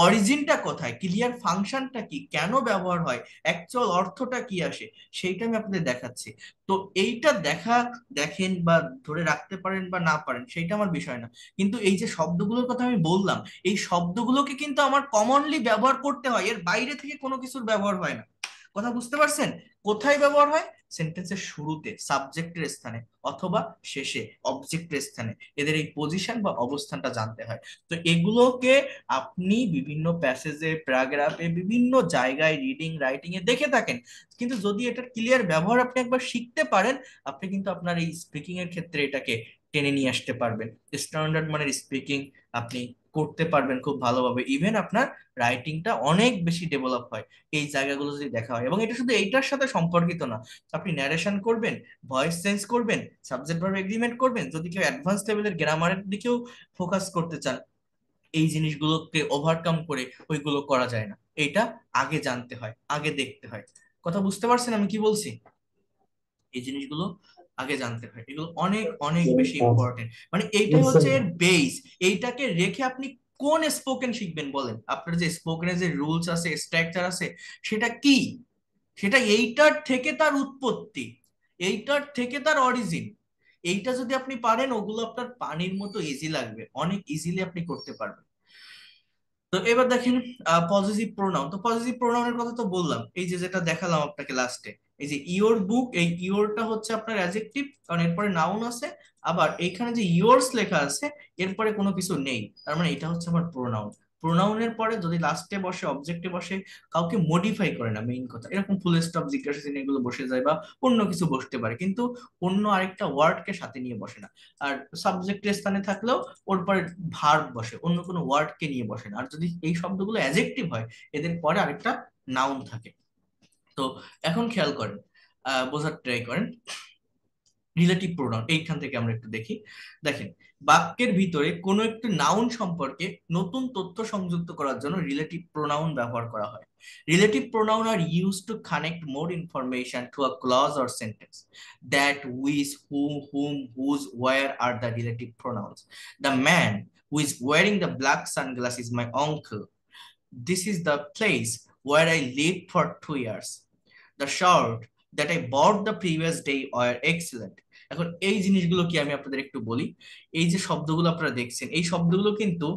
অরিজিনটা কোথায়, ক্লিয়ার ফাংশনটা কি, কেন ব্যবহার হয়, অ্যাকচুয়াল অর্থটা কি আসে, সেইটা আমি আপনাদের দেখাচ্ছি। তো এইটা দেখেন বা ধরে রাখতে পারেন বা না পারেন সেইটা আমার বিষয় না, কিন্তু এই যে শব্দগুলোর কথা আমি বললাম, এই শব্দগুলোকে কিন্তু আমার কমনলি ব্যবহার করতে হয়, এর বাইরে থেকে কোনো কিছুর ব্যবহার হয় না। কথা বুঝতে পারছেন? কোথায় ব্যবহার হয়? সেন্টেন্সের শুরুতে সাবজেক্টের স্থানে, অথবা শেষে অবজেক্টের স্থানে, এদের এই পজিশন বা অবস্থানটা জানতে হয়। তো এগুলোকে আপনি বিভিন্ন প্যাসেজে, প্যারাগ্রাফে, বিভিন্ন জায়গায় রিডিং, রাইটিং এ দেখে থাকেন, কিন্তু যদি এটার ক্লিয়ার ব্যবহার আপনি একবার শিখতে পারেন, আপনি কিন্তু আপনার এই স্পিকিং এর ক্ষেত্রে এটাকে টেনে নিয়ে আসতে পারবেন, স্ট্যান্ডার্ড মানের স্পিকিং আপনি করতে পারবেন খুব ভালোভাবে, ইভেন আপনার রাইটিংটা অনেক বেশি ডেভেলপ হয় এই জায়গাগুলো যদি দেখা হয়। এবং এটা শুধু এইটার সাথে সম্পর্কিত না, আপনি ন্যারেশন করবেন, ভয়েস চেঞ্জ করবেন, সাবজেক্ট ভার্ব এগ্রিমেন্ট করবেন, যদি কেউ অ্যাডভান্স লেভেলের গ্রামারের দিকেও ফোকাস করতে চান, এই জিনিসগুলোকে ওভারকাম করে ওইগুলো করা যায় না। এটা আগে জানতে হয়, আগে দেখতে হয়। কথা বুঝতে পারছেন আমি কি বলছি? এই জিনিসগুলো আগে জানতে হয়, এগুলো অনেক অনেক বেশি ইম্পর্টেন্ট, মানে এইটাই হচ্ছে এর বেস। এইটাকে রেখে আপনি কোন স্পোকেন শিখবেন বলেন? আপনার যে স্পোকেনের যে রুলস আছে, স্ট্রাকচার আছে, সেটা কি? সেটা এইটার থেকে তার উৎপত্তি, এইটার থেকে তার অরিজিন। এইটা যদি আপনি পারেন, ওগুলো আপনার পানির মতো ইজি লাগবে, অনেক ইজিলি আপনি করতে পারবেন। তো এবার দেখেন পজিটিভ প্রোনাউন। তো পজিটিভ প্রোনাউনের কথা তো বললাম, এই যে যেটা দেখালাম আপনাকে লাস্টে, এই যে ইওর বুক, এই ইওরটা হচ্ছে আপনার অ্যাডজেক্টিভ, কারণ এরপরে নাউন আছে। আবার এইখানে যে ইয়োর্স লেখা আছে, এরপরে কোনো কিছু নেই, তার মানে এটা হচ্ছে আমার প্রোনাউন। প্রোনাউনের পরে যদি লাস্টে বসে, অবজেক্টে বসে, কাউকে মডিফাই করে না, মেইন কথা, এরকম ফুল স্টপ, জিজ্ঞাসা চিহ্ন এগুলো বসে যায়, বা অন্য কিছু বসতে পারে, কিন্তু অন্য আরেকটা ওয়ার্ডকে সাথে নিয়ে বসে না। আর সাবজেক্টের স্থানে থাকলেও ওর পরে ভার্ব বসে, অন্য কোনো ওয়ার্ড কে নিয়ে বসে না। আর যদি এই শব্দগুলো অ্যাডজেক্টিভ হয়, এদের পরে আরেকটা নাউন থাকে। তো এখন খেয়াল করেন, বোঝার ট্রাই করেন। রিলেটিভ প্রোনাউন এইখান থেকে আমরা একটু দেখি। দেখেন, বাক্যের ভিতরে কোনো একটি নাউন সম্পর্কে নতুন তথ্য সংযুক্ত করার জন্য রিলেটিভ প্রোনাউন ব্যবহার করা হয়। Relative pronoun are use to connect more information to a clause or sentence. That, which, whom, whose, where are the relative pronouns. The man who is wearing the black sunglasses is my uncle. This is the place where I lived for 2 years. The shirt that I bought the previous day were excellent. এখন এই জিনিসগুলো কি আমি আপনাদের একটু বলি। এই যে শব্দগুলো আপনারা দেখছেন, এই শব্দগুলো কিন্তু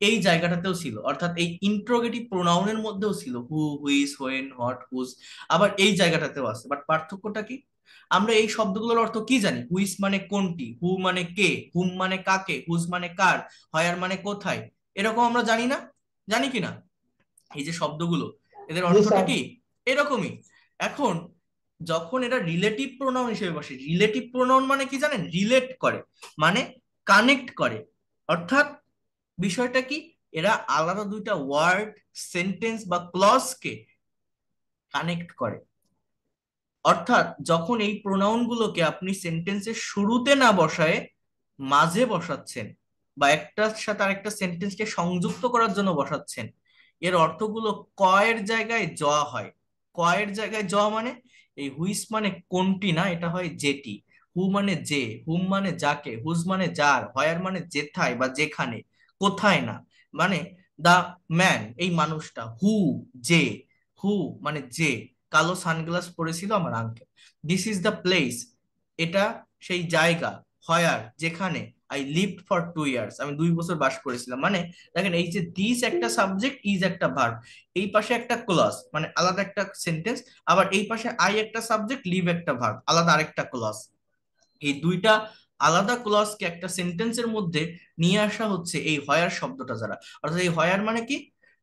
এই জায়গাটাতেও ছিল, অর্থাৎ এই ইন্ট্রোগেটিভ প্রোনাউনের মধ্যেও ছিল, হু, হুইজ, হোয়েন, হোয়াট, হুজ, আবার এই জায়গাটাতেও আছে। বাট পার্থক্যটা কি? আমরা এই শব্দগুলোর অর্থ কি জানি? হুইজ মানে কোনটি, হু মানে কে, হুম মানে কাকে, হুজ মানে কার, হয়ার মানে কোথায়, এরকম আমরা জানি না? জানি কিনা? এই যে শব্দগুলো, এদের জি অর্থটা স্যার। কি? এরকমই। এখন যখন এটা রিলেটিভ প্রোনাউন হিসেবে বসে, রিলেটিভ প্রোনাউন মানে কি জানেন? রিলেট করে, মানে কানেক্ট করে। অর্থাৎ বিষয়টা কি? এরা আলাদা দুইটা ওয়ার্ড, সেন্টেন্স বা ক্লজকে কানেক্ট করে। অর্থাৎ যখন এই প্রোনাউন গুলোকে আপনি সেন্টেন্সের শুরুতে না বসায় মাঝে বসাচ্ছেন, বা একটার সাথে আরেকটা সেন্টেন্সকে সংযুক্ত করার জন্য বসাচ্ছেন, এর অর্থগুলো কয়ের জায়গায় জ হয়। কয়ের জায়গায় জ মানে এই হুইস মানে কোনটি না, এটা হয় যেটি। হু মানে যে, হুম মানে যাকে, হুজ মানে যার, হয়ার মানে যেথায় বা যেখানে, কোথায় না, মানে দা ম্যান এই মানুষটা, হু যে, হু মানে যে কালো সানগ্লাস পরেছিল আমার uncle. This is the place, এটা সেই জায়গা, হয়ার যেখানে, আই লিভড ফর 2 ইয়ার্স আমি 2 বছর বাস করেছিলাম। মানে দেখেন, এই যে দিস একটা সাবজেক্ট, ইজ একটা ভার্ব, এই পাশে একটা ক্লজ মানে আলাদা একটা সেন্টেন্স, আবার এই পাশে আই একটা সাবজেক্ট, লিভ একটা ভার্ব, আলাদা আরেকটা ক্লজ। এই দুইটা আলাদা ক্লজকে একটা সেন্টেন্সের মধ্যে নিয়ে আসা হচ্ছে এই হয়ার শব্দটা দ্বারা। অর্থাৎ এই হয়ার মানে কি?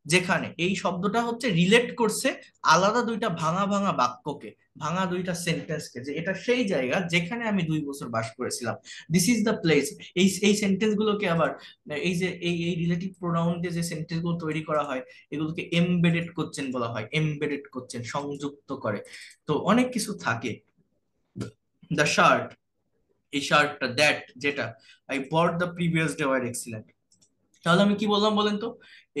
যেখানে, এই শব্দটা হচ্ছে রিলেট করছে আলাদা দুইটা ভাঙা ভাঙা বাক্যকে, ভাঙা দুইটা সেন্টেন্সকে, যে এটা সেই জায়গা যেখানে আমি 2 বছর বাস করেছিলাম। This is the place. এই সেন্টেন্স গুলোকে আবার এই যে এই রিলেটিভ প্রোনাউন দিয়ে যে সেন্টেন্স গুলো তৈরি করা হয়, এগুলোকে এমবেডেড কোশ্চেন বলা হয়। এমবেডেড কোশ্চেন, সংযুক্ত করে। তো অনেক কিছু থাকে। দ্য শার্ট, এই শার্টটা, দ্যাট যেটা, I bought the previous day were excellent. তাহলে আমি কি বললাম বলেন তো?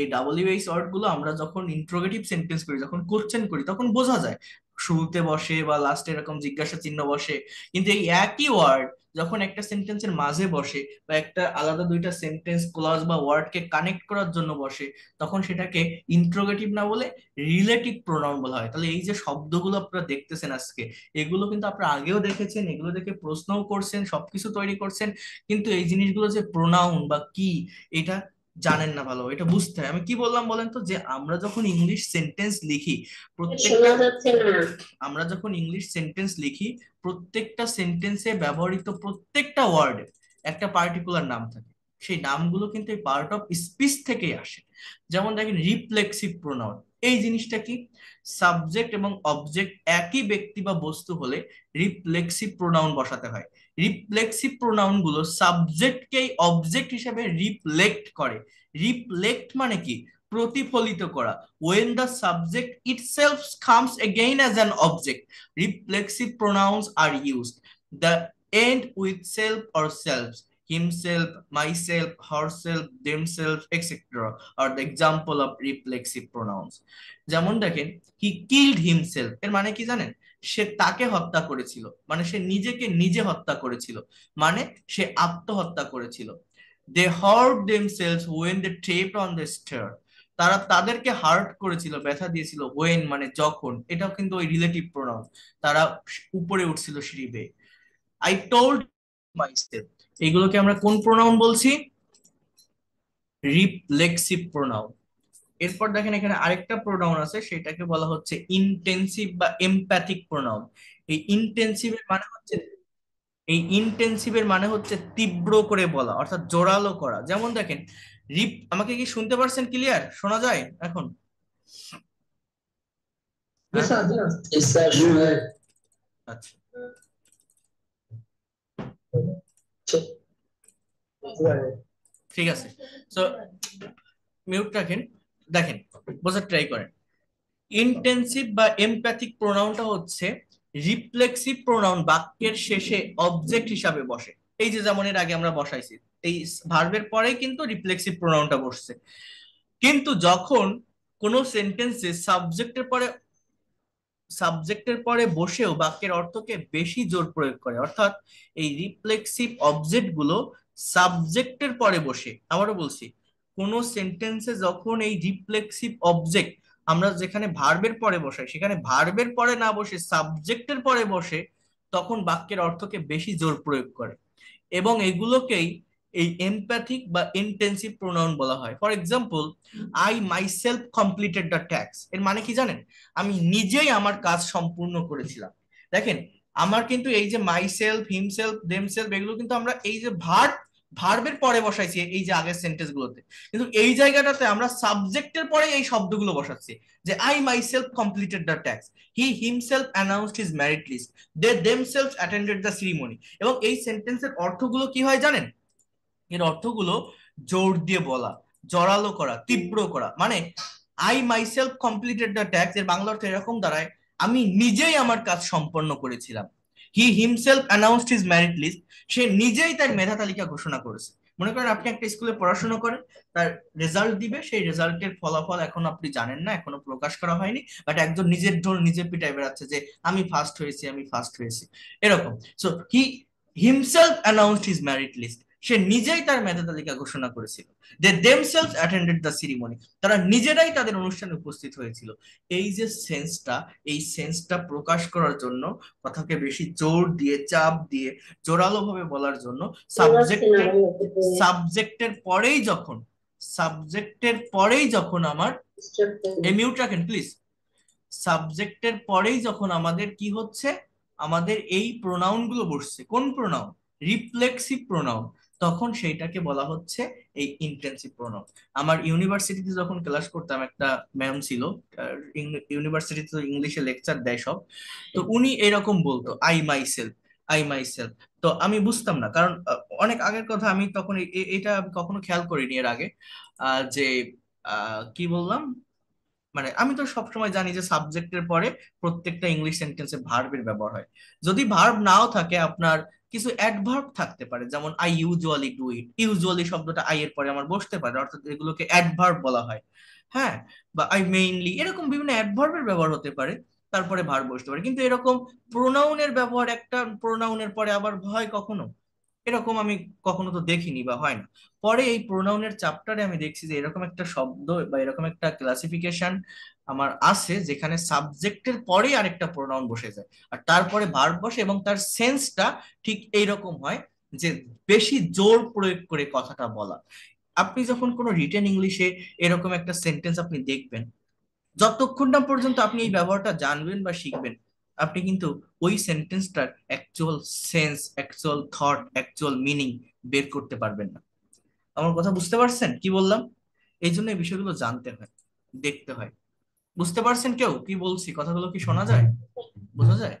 এই WH ওয়ার্ড গুলো আমরা যখন ইন্ট্রোগেটিভ সেন্টেন্স করি, যখন কোশ্চেন করি, তখন বোঝা যায় শুরুতে বসে বা লাস্টে এরকম জিজ্ঞাসা চিহ্ন বসে। কিন্তু এই একই ওয়ার্ড যখন একটা সেন্টেন্সের মাঝে বসে, বা একটা আলাদা দুইটা সেন্টেন্স, ক্লজ বা ওয়ার্ডকে কানেক্ট করার জন্য বসে, তখন সেটাকে ইন্ট্রোগেটিভ না বলে রিলেটিভ প্রোনাউন বলা হয়। তাহলে এই যে শব্দগুলো আপনারা দেখতেছেন আজকে, এগুলো কিন্তু আপনারা আগেও দেখেছেন, এগুলো দেখে প্রশ্নও করছেন, সবকিছু তৈরি করছেন, কিন্তু এই জিনিসগুলো যে প্রোনাউন বা কি, এটা জানেন না ভালো, এটা বুঝতে হয়। আমি কি বললাম বলেন তো, যে আমরা যখন ইংলিশ সেন্টেন্স লিখি, প্রত্যেকটা, আমরা যখন ইংলিশ সেন্টেন্স লিখি, প্রত্যেকটা সেন্টেন্সে ব্যবহৃত প্রত্যেকটা ওয়ার্ডে একটা পার্টিকুলার নাম থাকে। সেই নামগুলো কিন্তু এই পার্ট অফ স্পিচ থেকেই আসে। যেমন দেখেন, রিফ্লেক্সিভ প্রোনাউন, এই জিনিসটা কি? সাবজেক্ট এবং অবজেক্ট একই ব্যক্তি বা বস্তু হলে রিফ্লেক্সিভ প্রোনাউন বসাতে হয়। রিফ্লেক্সিভ প্রোনাউন গুলো সাবজেক্টকেই অবজেক্ট হিসেবে রিফ্লেক্ট করে। রিফ্লেক্ট মানে কি? প্রতিফলিত করা। When the subject itself comes again as an object, reflexive pronouns are used. The end with self or selves, himself, myself, herself, themselves, etc. are the example of reflexive pronouns. যেমন দেখেন, he killed himself এর মানে কি জানেন? সে তাকে হত্যা করেছিল, মানে সে নিজেকে নিজে হত্যা করেছিল, মানে সে আত্মহত্যা করেছিল। They hurt themselves when they tripped on the stair. তারা তাদেরকে হার্ট করেছিল, ব্যথা দিয়েছিল। ওয়েন মানে যখন, এটাও কিন্তু ওই রিলেটিভ প্রোনাউন। তারা উপরে উঠছিল সিঁড়ি বেয়ে। আই টোল্ড মাইসেলফ, এগুলোকে আমরা কোন প্রোনাউন বলছি? Reflexive pronoun. এরপর দেখেন, এখানে আরেকটা প্রোনাউন আছে, সেটাকে বলা হচ্ছে ইন্টেন্সিভ বা এমপ্যাথিক প্রোনাউন। এই ইন্টেন্সিভের মানে হচ্ছে, এই ইন্টেন্সিভের মানে হচ্ছে তীব্র করে বলা, অর্থাৎ জোরালো করা। যেমন দেখেন, আমাকে কি শুনতে পারছেন? ক্লিয়ার শোনা যায় এখন? জি হ্যাঁ, স্যার। জি স্যার। আচ্ছা, ঠিক আছে। তো মিউট রাখেন। দেখেন, বোঝার ট্রাই করেন। ইন্টেন্সিভ বা এমপ্যাথিক প্রোনাউনটা হচ্ছে রিফ্লেক্সিভ প্রোনাউন বাক্যের শেষে অবজেক্ট হিসাবে বসে। এই যে যেমন এর আগে আমরা বসাইছি, এই ভার্বের পরেই কিন্তু রিফ্লেক্সিভ প্রোনাউনটা বসছে। কিন্তু যখন কোনো সেন্টেন্সে সাবজেক্টের পরে বসেও বাক্যের অর্থকে বেশি জোর প্রয়োগ করে, অর্থাৎ এই রিফ্লেক্সিভ অবজেক্ট গুলো সাবজেক্টের পরে বসে, আবারও বলছি, কোন সেন্টেন্সে যখন এই রিফ্লেক্সিভ অবজেক্ট আমরা যেখানে ভার্বের পরে বসাই সেখানে ভার্বের পরে না বসে সাবজেক্টের পরে বসে, তখন বাক্যের অর্থকে বেশি জোর প্রয়োগ করে। এবং এগুলোকেই এই এমপ্যাথিক বা ইন্টেন্সিভ প্রোনাউন বলা হয়। For example, I myself completed the tax, এর মানে কি জানেন? আমি নিজেই আমার কাজ সম্পূর্ণ করেছিলাম। দেখেন, আমার কিন্তু এই যে মাইসেলফ, হিমসেলফ, দেমসেলফ, এগুলো কিন্তু আমরা এই যে ভার্বের পরে বসাইছি এই যে আগের সেন্টেন্স গুলোতে, কিন্তু এই জায়গাটাতে আমরা সাবজেক্টের পরে এই শব্দগুলো বসাচ্ছি, যে I myself completed the tax, he himself announced his married list, they themselves attended the ceremony. এবং এই সেন্টেন্সের অর্থগুলো কি হয় জানেন? এর অর্থগুলো জোর দিয়ে বলা, জোরালো করা, তীব্র করা। মানে I myself completed the tax এর বাংলা অর্থ এরকম দাঁড়ায়, আমি নিজেই আমার কাজ সম্পন্ন করেছিলাম। He himself announced his merit list, সে নিজেই তার মেধা তালিকা ঘোষণা করেছে। মনে করেন আপনি একটা স্কুলে পড়াশোনা করেন, তার রেজাল্ট দিবে, সেই রেজাল্টের ফলাফল এখন আপনি জানেন না, এখনো প্রকাশ করা হয়নি, বাট একজন নিজের ঢোল নিজে পিটায় বেড়াচ্ছে যে আমি ফার্স্ট হয়েছি, আমি ফার্স্ট হয়েছি, এরকম। So he himself announced his merit list, সে নিজেই তার মেধা তালিকা ঘোষণা করেছিল। They themselves attended the ceremony, তারা নিজেরাই তাদের অনুষ্ঠানে উপস্থিত হয়েছিল। এই যে সেন্সটা, এই সেন্সটা প্রকাশ করার জন্য, কথাকে বেশি জোর দিয়ে, চাপ দিয়ে, জোরালো ভাবে বলার জন্য সাবজেক্টের সাবজেক্টের পরেই যখন আমার মিউট রাখেন প্লিজ, সাবজেক্টের পরেই যখন আমাদের কি হচ্ছে, আমাদের এই প্রোনাউন গুলো বসছে, কোন প্রোনাউন? রিফ্লেক্সিভ প্রোনাউন, তখন সেইটাকে বলা হচ্ছে এই ইন্টেন্সিভ প্রোনাউন। আমার ইউনিভার্সিটিতে যখন ক্লাস করতাম, একটা ম্যাম ছিল, ইউনিভার্সিটিতে ইংলিশে লেকচার দেয় সব, তো উনি এরকম বলতো I my self, I my self. তো আমি বুঝতাম না, কারণ অনেক আগের কথা, আমি তখন এটা আমি কখনো খেয়াল করিনি এর আগে, যে কি বললাম, মানে আমি তো সবসময় জানি যে সাবজেক্টের পরে প্রত্যেকটা ইংলিশ সেন্টেন্সে ভার্বের ব্যবহার হয়। যদি ভার্ব নাও থাকে, আপনার কিছু অ্যাডভার্ব থাকতে পারে, যেমন I usually do it, usually শব্দটা আই এর পরে আমার বসতে পারে, অর্থাৎ এগুলোকে অ্যাডভার্ব বলা হয়। হ্যাঁ, বা আই মেইনলি, এরকম বিভিন্ন অ্যাডভার্বের ব্যবহার হতে পারে, তারপরে ভার্ব বসতে পারে। কিন্তু এরকম প্রোনাউনের ব্যবহার একটা প্রোনাউনের পরে আবার হয় কখনো, এরকম আমি কখনো তো দেখিনি বা হয় না। পরে এই প্রোনাউনের চ্যাপ্টারে আমি দেখছি যে এরকম একটা শব্দ বা এরকম একটা ক্লাসিফিকেশন আমার আছে, যেখানে সাবজেক্টের পরেই আরেকটা প্রোনাউন বসে যায় আর তারপরে ভার্ব বসে, এবং তার সেন্সটা ঠিক এইরকম হয়, যে বেশি জোর প্রয়োগ করে কথাটা বলা। আপনি যখন কোনো রিটেন ইংলিশে এরকম একটা সেন্টেন্স আপনি দেখবেন, যতক্ষণ না পর্যন্ত আপনি এই ব্যবহারটা জানবেন বা শিখবেন, আপনি কিন্তু ওই সেন্টেন্সটার actual sense, actual thought, actual meaning বের করতে পারবেন না। আমার কথা বুঝতে পারছেন কি বললাম? এই জন্য এই বিষয়গুলো জানতে হয়, দেখতে হয়। বুঝতে পারছেন কেউ কি বলছি? কথাগুলো কি শোনা যায়, বোঝা যায়?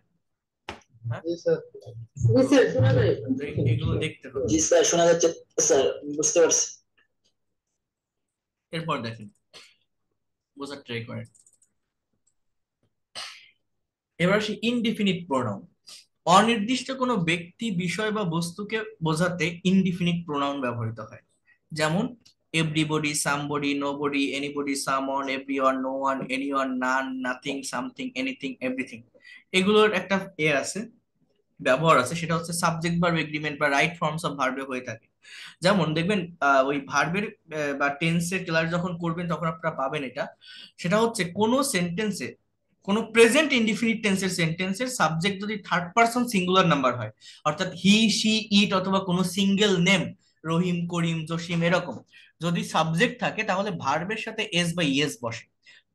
হ্যাঁ, জি স্যার। জি স্যার, শোনা যায়। তো এগুলো দেখতে হবে। জি স্যার, শোনা যাচ্ছে স্যার, বুঝতে পারছি। এরপর দেখেন, বোঝার ট্রাই করেন। এবার আসি ইনডিফিনিট প্রোনাউন। অনির্দিষ্ট কোনো ব্যক্তি, বিষয় বা বস্তুকে বোঝাতে ইনডিফিনিট প্রোনাউন ব্যবহৃত হয়। যেমন everybody, somebody, nobody, anybody, someone, everyone, no one, anyone, none, nothing, something, anything, everything. এগুলোর একটা আছে, ব্যবহার আছে, সেটা হচ্ছে সাবজেক্ট ভার্ব এগ্রিমেন্ট বা রাইট ফর্মস অফ ভার্বে হয়ে থাকে। যেমন দেখবেন, ওই ভার্বের বা টেন্সের ক্লাস যখন করবেন তখন আপনারা পাবেন এটা। সেটা হচ্ছে কোন সেন্টেন্সে, কোন প্রেজেন্ট ইনডিফিনিট টেন্সের সেন্টেন্সের সাবজেক্ট যদি থার্ড পারসন সিঙ্গুলার নাম্বার হয়, অর্থাৎ হি, শি, ইট, অথবা কোনো সিঙ্গেল নেম, রহিম, করিম, জসিম, এরকম যদি সাবজেক্ট থাকে, তাহলে ভার্বের সাথে এস বা ইএস বসে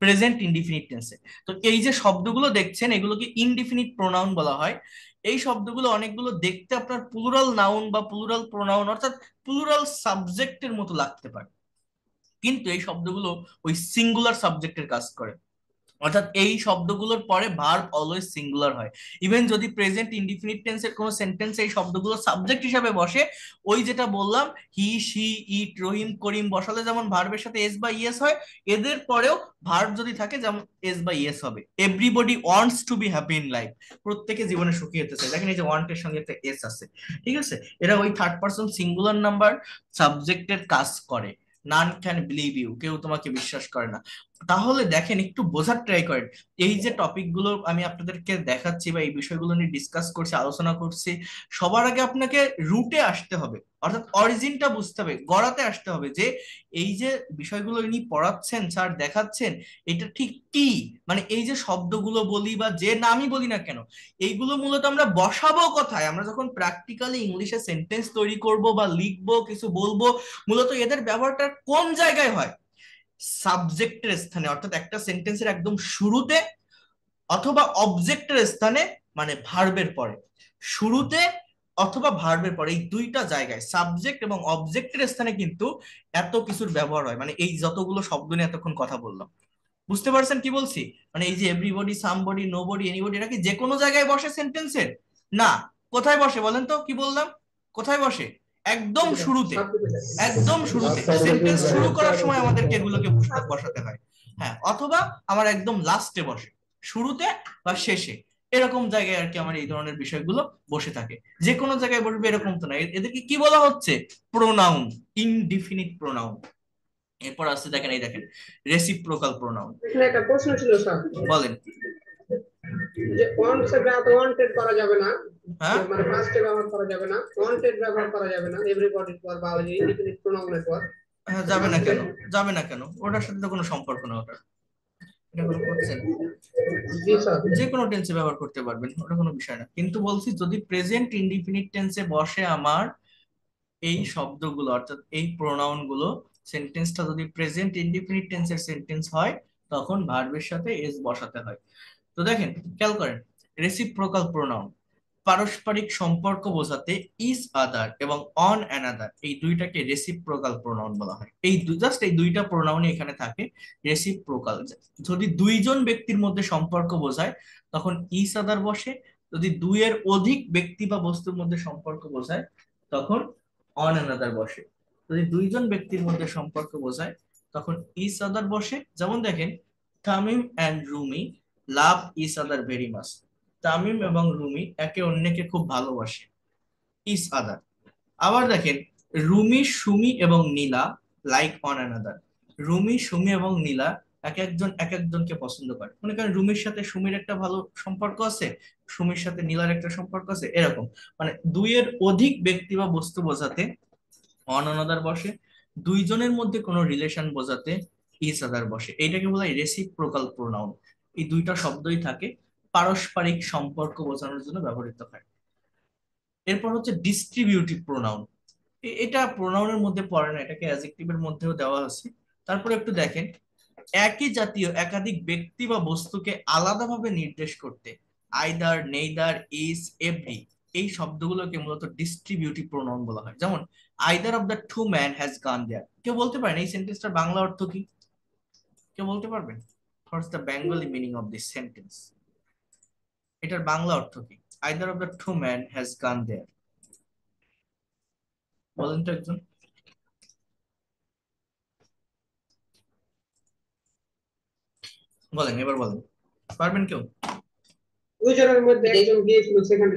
প্রেজেন্ট ইনডিফিনিট টেন্সে। তো এই যে শব্দগুলো দেখছেন, এগুলোকে ইনডিফিনিট প্রোনাউন বলা হয়। এই শব্দগুলো অনেকগুলো দেখতে আপনার প্লুরাল নাউন বা প্লুরাল প্রোনাউন, অর্থাৎ প্লুরাল সাবজেক্টের মতো লাগতে পারে, কিন্তু এই শব্দগুলো ওই সিঙ্গুলার সাবজেক্টের কাজ করে। অর্থাৎ এই শব্দগুলোর পরে ভার্ব অলওয়েজ সিঙ্গুলার হয়। ইভেন যদি প্রেজেন্ট ইনডিফিনিট টেন্সের কোনো সেন্টেন্সে এই শব্দগুলো সাবজেক্ট হিসাবে বসে, ওই যেটা বললাম হি শি ইট রহিম করিম বসালে যেমন ভার্বের সাথে এস বা ইএস হয়, এদের পরেও ভার্ব যদি থাকে যেমন এস বা ইএস হবে। Everybody wants to be happy in life, প্রত্যেকে জীবনে সুখী হতে চায়, দেখেন এই যে ওয়ান্টের সঙ্গে একটা এস আছে, ঠিক আছে। এরা ওই থার্ড পার্সন সিঙ্গুলার নাম্বার সাবজেক্টের কাজ করে। নান ক্যান বিলিভ ইউ, কেউ তোমাকে বিশ্বাস করে না। তাহলে দেখেন একটু বোঝার ট্রাই করেন, এই যে টপিক গুলো আমি আপনাদেরকে দেখাচ্ছি বা এই বিষয়গুলো নিয়ে ডিসকাস করছি, আলোচনা করছি, সবার আগে আপনাকে রুটে আসতে হবে, অর্থাৎ অরিজিনটা বুঝতে হবে, গড়াতে আসতে হবে যে এই যে বিষয়গুলো ইনি পড়াচ্ছেন স্যার দেখাচ্ছেন এটা ঠিক কি। মানে এই যে শব্দগুলো বলি বা যে নামই বলি না কেন, এইগুলো মূলত আমরা বসাবো কোথায়, আমরা যখন প্র্যাকটিক্যালি ইংলিশে সেন্টেন্স তৈরি করব বা লিখবো কিছু বলবো, মূলত এদের ব্যবহারটা কোন জায়গায় হয়? সাবজেক্টের স্থানে, অর্থাৎ একটা সেন্টেন্সের একদম শুরুতে, অথবা অবজেক্টের স্থানে, মানে ভার্বের পরে। শুরুতে অথবা ভার্বের পরে, এই দুইটা জায়গায় সাবজেক্ট এবং অবজেক্টের স্থানে কিন্তু এত কিছুর ব্যবহার হয়, মানে এই যতগুলো শব্দ নিয়ে এতক্ষণ কথা বললাম। বুঝতে পারছেন কি বলছি? মানে এই যে এভরিবডি, সামবডি, নোবডি, এনিবডি, এটা কি যে কোনো জায়গায় বসে সেন্টেন্সের? না। কোথায় বসে বলেন তো, কি বললাম? কোথায় বসে? একদম শুরুতে। একদম শুরুতে সেন্টেন্স শুরু করার সময় আমাদেরকে এগুলোকে বসাতে হয়। হ্যাঁ, অথবা আমার একদম লাস্টে বসে, শুরুতে বা শেষে, এরকম জায়গায় আর কি আমার এই ধরনের বিষয়গুলো বসে থাকে। যে কোনো জায়গায় বসবে এরকম তো না, এদেরকে কি বলা হচ্ছে? Pronoun, indefinite pronoun. এরপর আসছে দেখেন, এই দেখেন রেসিপ্রোকাল প্রোনাউন। এখানে একটা প্রশ্ন ছিল স্যার, বলেন। যে ওয়ান্টস এর ওয়ান্টেড করা যাবে না, হ্যাঁ, মানে পাস্টে ব্যবহার করা যাবে না, ওয়ান্টেড ব্যবহার করা যাবে না এভরিবডির পর বা ওই ইনডিফিনিট প্রোনাউনের পর। হ্যাঁ, যাবে না কেন? যাবে না কেন? ওটার সাথে তো কোনো সম্পর্ক না ওটা, এটা কোনো করছেন জি স্যার। যে কোনো টেন্সে ব্যবহার করতে পারবেন, ওটা কোনো বিষয় না। কিন্তু বলছি যদি প্রেজেন্ট ইনডিফিনিট টেন্সে বসে আমার এই শব্দগুলো, অর্থাৎ এই প্রোনাউন গুলো, সেন্টেন্সটা যদি প্রেজেন্ট ইনডিফিনিট টেন্সের সেন্টেন্স হয়, তখন ভার্বের সাথে এস বসাতে হয়। তো দেখেন, খেয়াল করেন, রেসিপ্রোকাল প্রোনাউন পারস্পরিক সম্পর্ক বোঝাতে ইজ আদার এবং অন অ্যানাদার, এই দুইটাকে রেসিপ্রোকাল প্রোনাউন বলা হয়। এই জাস্ট এই দুইটা প্রোনাউনই এখানে থাকে, রেসিপ্রোকাল। যদি দুইজন ব্যক্তির মধ্যে সম্পর্ক বোঝায় তখন ইজ আদার বসে, যদি দুইয়ের অধিক ব্যক্তি বা বস্তুর মধ্যে সম্পর্ক বোঝায় তখন অন অ্যানাদার বসে। যদি দুইজন ব্যক্তির মধ্যে সম্পর্ক বোঝায় তখন ইজ আদার বসে। যেমন দেখেন, Tamim and Rumi love each other very much, Tamim এবং রুমি একে অন্যকে খুব ভালোবাসে, ইচ আদার। আবার দেখেন, রুমি সুমি এবং Nila like one another, Rumi Sumi এবং নীলা এক একজন এক একজনকে পছন্দ করে। মনে করেন রুমির সাথে সুমির একটা ভালো সম্পর্ক আছে, সুমির সাথে নীলার একটা সম্পর্ক আছে, এরকম। মানে দুইয়ের অধিক ব্যক্তি বা বস্তু বোঝাতে অন অনাদার বসে, দুইজনের মধ্যে কোনো রিলেশন বোঝাতে ইচ আদার বসে। এইটাকে বলা হয় রেসিপ্রোকাল প্রোনাউন। এই দুইটা শব্দই থাকে, পারস্পরিক সম্পর্ক বোঝানোর জন্য ব্যবহৃত হয়। এরপর হচ্ছে ডিস্ট্রিবিউটিভ প্রোনাউন। এটা প্রোনাউনের মধ্যে পড়ে না, এটাকে অ্যাডজেক্টিভের মধ্যেও দেওয়া আছে। তারপরে একটু দেখেন, একই জাতীয় একাধিক ব্যক্তি বা বস্তুকে আলাদাভাবে নির্দেশ করতে আইদার, নেইদার, ইজ, এভরি, এই শব্দগুলোকে মূলত ডিস্ট্রিবিউটিভ প্রোনাউন বলা হয়। যেমন either of the two man has gone there, কেউ বলতে পারেন এই সেন্টেন্সটার বাংলা অর্থ কি? কেউ বলতে পারবেন? What's the Bengali meaning of this sentence? এটার বাংলা অর্থ কি? Either of the two man has gone there, বলেন তো একজন। বলেন, এবার বলেন, পারবেন কেউ? দুইজনের মধ্যে একজন গিয়েছিল সেখানে।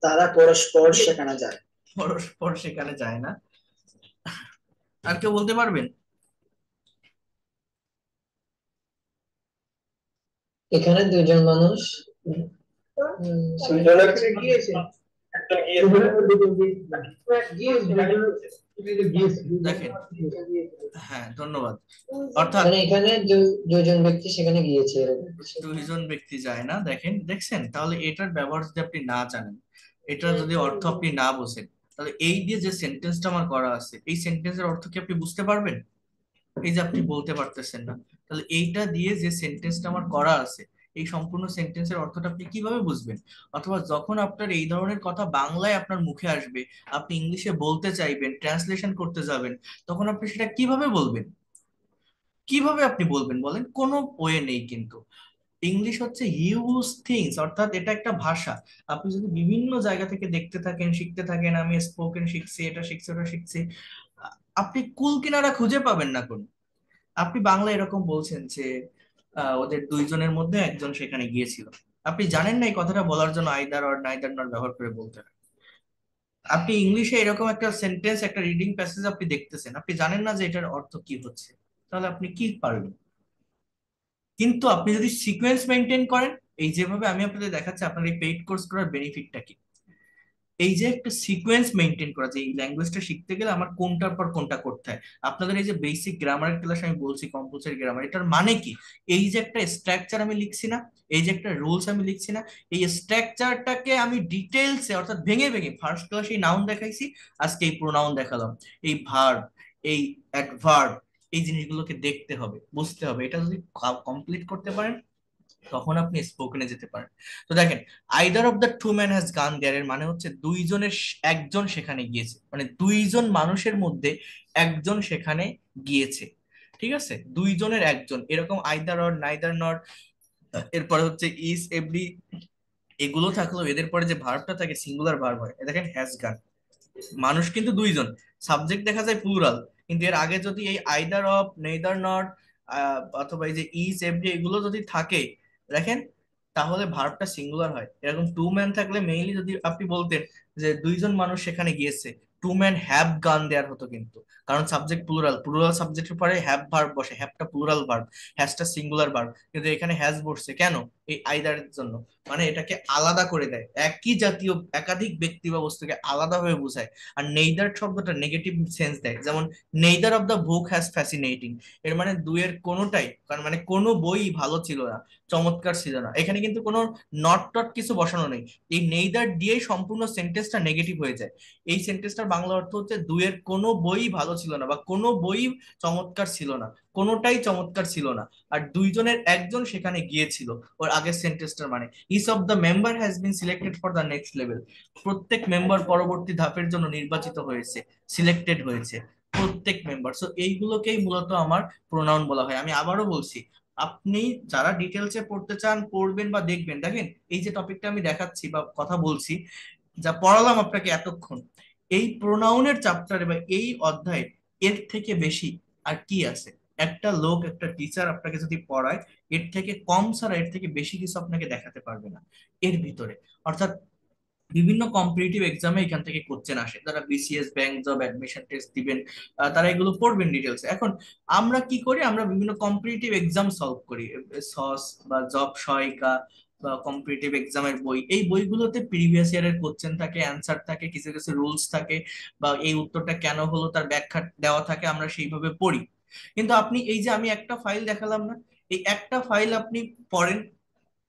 তারা পরস্পর সেখানে যায়। পরস্পর সেখানে যায় না। আর কেউ বলতে পারবেন? এখানে দুজন মানুষ সেখানে গিয়েছে। দেখেন, হ্যাঁ ধন্যবাদ। অর্থাৎ মানে এখানে দুজন ব্যক্তি সেখানে গিয়েছে, এরকম কিছু। দুইজন ব্যক্তি যায় না, দেখেন দেখছেন, তাহলে এটার ব্যবহার যদি আপনি না জানেন, এটা যদি অর্থ আপনি না বোঝেন, তাহলে এই দিয়ে যে সেন্টেন্সটা আমার করা আছে এই সেন্টেন্সের অর্থ কি আপনি বুঝতে পারবেন? এই যে আপনি বলতে পারতেছেন না, তাহলে এইটা দিয়ে যে সেন্টেন্সটা আমার করা আছে এই সম্পূর্ণ সেন্টেন্সের অর্থটা আপনি কিভাবে বুঝবেন? অথবা যখন আপনার এই ধরনের কথা বাংলায় আপনার মুখে আসবে, আপনি ইংলিশে বলতে চাইবেন, ট্রান্সলেশন করতে যাবেন, তখন আপনি সেটা কিভাবে বলবেন? কিভাবে আপনি বলবেন বলেন? কোনো ওয়ে নেই কিন্তু। ইংলিশ হচ্ছে হিউজ থিংস, অর্থাৎ এটা একটা ভাষা। আপনি যদি বিভিন্ন জায়গা থেকে দেখতে থাকেন, শিখতে থাকেন, আমি স্পোকেন শিখছি, এটা শিখছি, ওটা শিখছি, আপনি কুল কিনারা খুঁজে পাবেন না কোন। আপনি বাংলা এরকম বলছেন যে ওদের দুইজনের মধ্যে একজন সেখানে গিয়েছিল। আপনি জানেন না এই কথাটা বলার জন্য আইদার অর নাইদার নট ব্যবহার করে বলতে হয়। আপনি ইংলিশে এরকম একটা সেন্টেন্স, একটা রিডিং প্যাসেজ আপনি দেখতেছেন, আপনি জানেন না যে এটার অর্থ কি হচ্ছে, তাহলে আপনি কি পারবেন? কিন্তু আপনি যদি সিকোয়েন্স মেনটেন করেন, এই যেভাবে আমি আপনাদের দেখাচ্ছি, আপনার এই পেইড কোর্স করার বেনিফিটটা কি? এই যে একটা সিকোয়েন্স মেনটেন করা, যে এই ল্যাঙ্গুয়েজটা শিখতে গেলে আমার কোনটার পর কোনটা করতে হয়। আপনাদের এই যে বেসিক গ্রামারের ক্লাস আমি বলছি, কম্পালসারি গ্রামার, এটার মানে কি? এই যে একটা স্ট্রাকচার আমি লিখছি না, এই যে একটা রুলস আমি লিখছি না, এই স্ট্রাকচারটাকে আমি ডিটেলসে, অর্থাৎ ভেঙে ভেঙে, ফার্স্ট ক্লাসে নাউন দেখাইছি, আজকে এই প্রোনাউন দেখালাম, এই ভার্ব, এই অ্যাডভার্ব, এই জিনিসগুলোকে দেখতে হবে, বুঝতে হবে। এটা যদি কমপ্লিট করতে পারেন, তখন আপনি স্পোকেনে যেতে পারেন। তো দেখেন, either of the two man has gone there এর মানে হচ্ছে দুইজনের একজন সেখানে গিয়েছে, মানে দুইজন মানুষের মধ্যে একজন সেখানে গিয়েছে। ঠিক আছে, দুইজনের একজন, এরকম আইদার অর নাইদার নট, এরপরে হচ্ছে ইজ এভরি, এগুলো থাকলেও এদের পরে যে ভার্বটা থাকে সিঙ্গুলার ভার্ব হয়। এ দেখেন হ্যাজ গান, মানুষ কিন্তু দুইজন, সাবজেক্ট দেখা যায় প্লুরাল, কিন্তু এর আগে যদি এই আইদার অফ, নেইদার নট, অথবা এই যে ইজ এভরি, এগুলো যদি থাকে, দেখেন, তাহলে ভার্বটা সিঙ্গুলার হয়। এরকম টু ম্যান থাকলে মেইনলি যদি আপনি বলতেন যে দুইজন মানুষ সেখানে গিয়েছে, টু ম্যান হ্যাভ গান দেয়ার হতো কিন্তু, কারণ সাবজেক্ট প্লুরাল, প্লুরাল সাবজেক্টের পরে হ্যাভ ভার্ব বসে, হ্যাভটা প্লুরাল ভার্ব, হ্যাজটা সিঙ্গুলার ভার্ব, কিন্তু এখানে হ্যাজ বসছে কেন? এই আইদারের জন্য। মানে এটাকে আলাদা করে দেয়, একই জাতীয় একাধিক ব্যক্তি বা বস্তুকে আলাদাভাবে বোঝায়। আর নেইদার শব্দটা নেগেটিভ সেন্স দেয়, যেমন neither of the book has fascinating, এর মানে দুইয়ের কোনোটাই, কারণ মানে কোনো বই ভালো ছিল না, চমৎকার ছিল না। এখানে কিন্তু কোনো নট টট কিছু বসানো নেই, এই নেইদার দিয়েই সম্পূর্ণ সেন্টেন্সটা নেগেটিভ হয়ে যায়। এই সেন্টেন্সটার বাংলা অর্থ হচ্ছে দুইয়ের কোনো বই ভালো ছিল না, বা কোনো বই চমৎকার ছিল না, কোনোটাই চমৎকার ছিল না, আর দুইজনের একজন সেখানে গিয়েছিল। ওর আগের সেন্টেন্সটার মানে each of the member has been selected for the next level, প্রত্যেক মেম্বার পরবর্তী ধাপের জন্য নির্বাচিত হয়েছে, সিলেক্টেড হয়েছে, প্রত্যেক মেম্বার। সো এইগুলোকেই মূলত আমার প্রোনাউন বলা হয়। আমি আবারও বলছি, আপনি যারা ডিটেলসে পড়তে চান পড়বেন বা দেখবেন, দেখেন এই যে টপিকটা আমি দেখাচ্ছি বা কথা বলছি, যা পড়ালাম আপনাকে এতক্ষণ, এই প্রোনাউনের চ্যাপ্টারে বা এই অধ্যায়ে এর থেকে বেশি আর কি আছে? একটা লোক, একটা টিচার আপনাকে যদি পড়ায়, এর থেকে কম ছাড়া এর থেকে বেশি কিছু আপনাকে দেখাতে পারবে না এর ভিতরে। অর্থাৎ বিভিন্ন কম্পিটিটিভ এক্সামে এখান থেকে কোশ্চেন আসে, যারা BCS, bank job, admission test দিবেন, তারা এগুলো পড়বেন ডিটেলস। এখন আমরা কি করি, আমরা বিভিন্ন কম্পিটিটিভ এক্সাম সলভ করি, সস বা জব সহায়িকা বা কম্পিটিটিভ এক্সামের বই, এই বইগুলোতে প্রিভিয়াস ইয়ারের কোশ্চেন থাকে, অ্যান্সার থাকে, কিছু কিছু রুলস থাকে, বা এই উত্তরটা কেন হলো তার ব্যাখ্যা দেওয়া থাকে, আমরা সেইভাবে পড়ি। কিন্তু আপনি এই যে আমি একটা ফাইল দেখালাম না, এই একটা ফাইল আপনি পড়েন,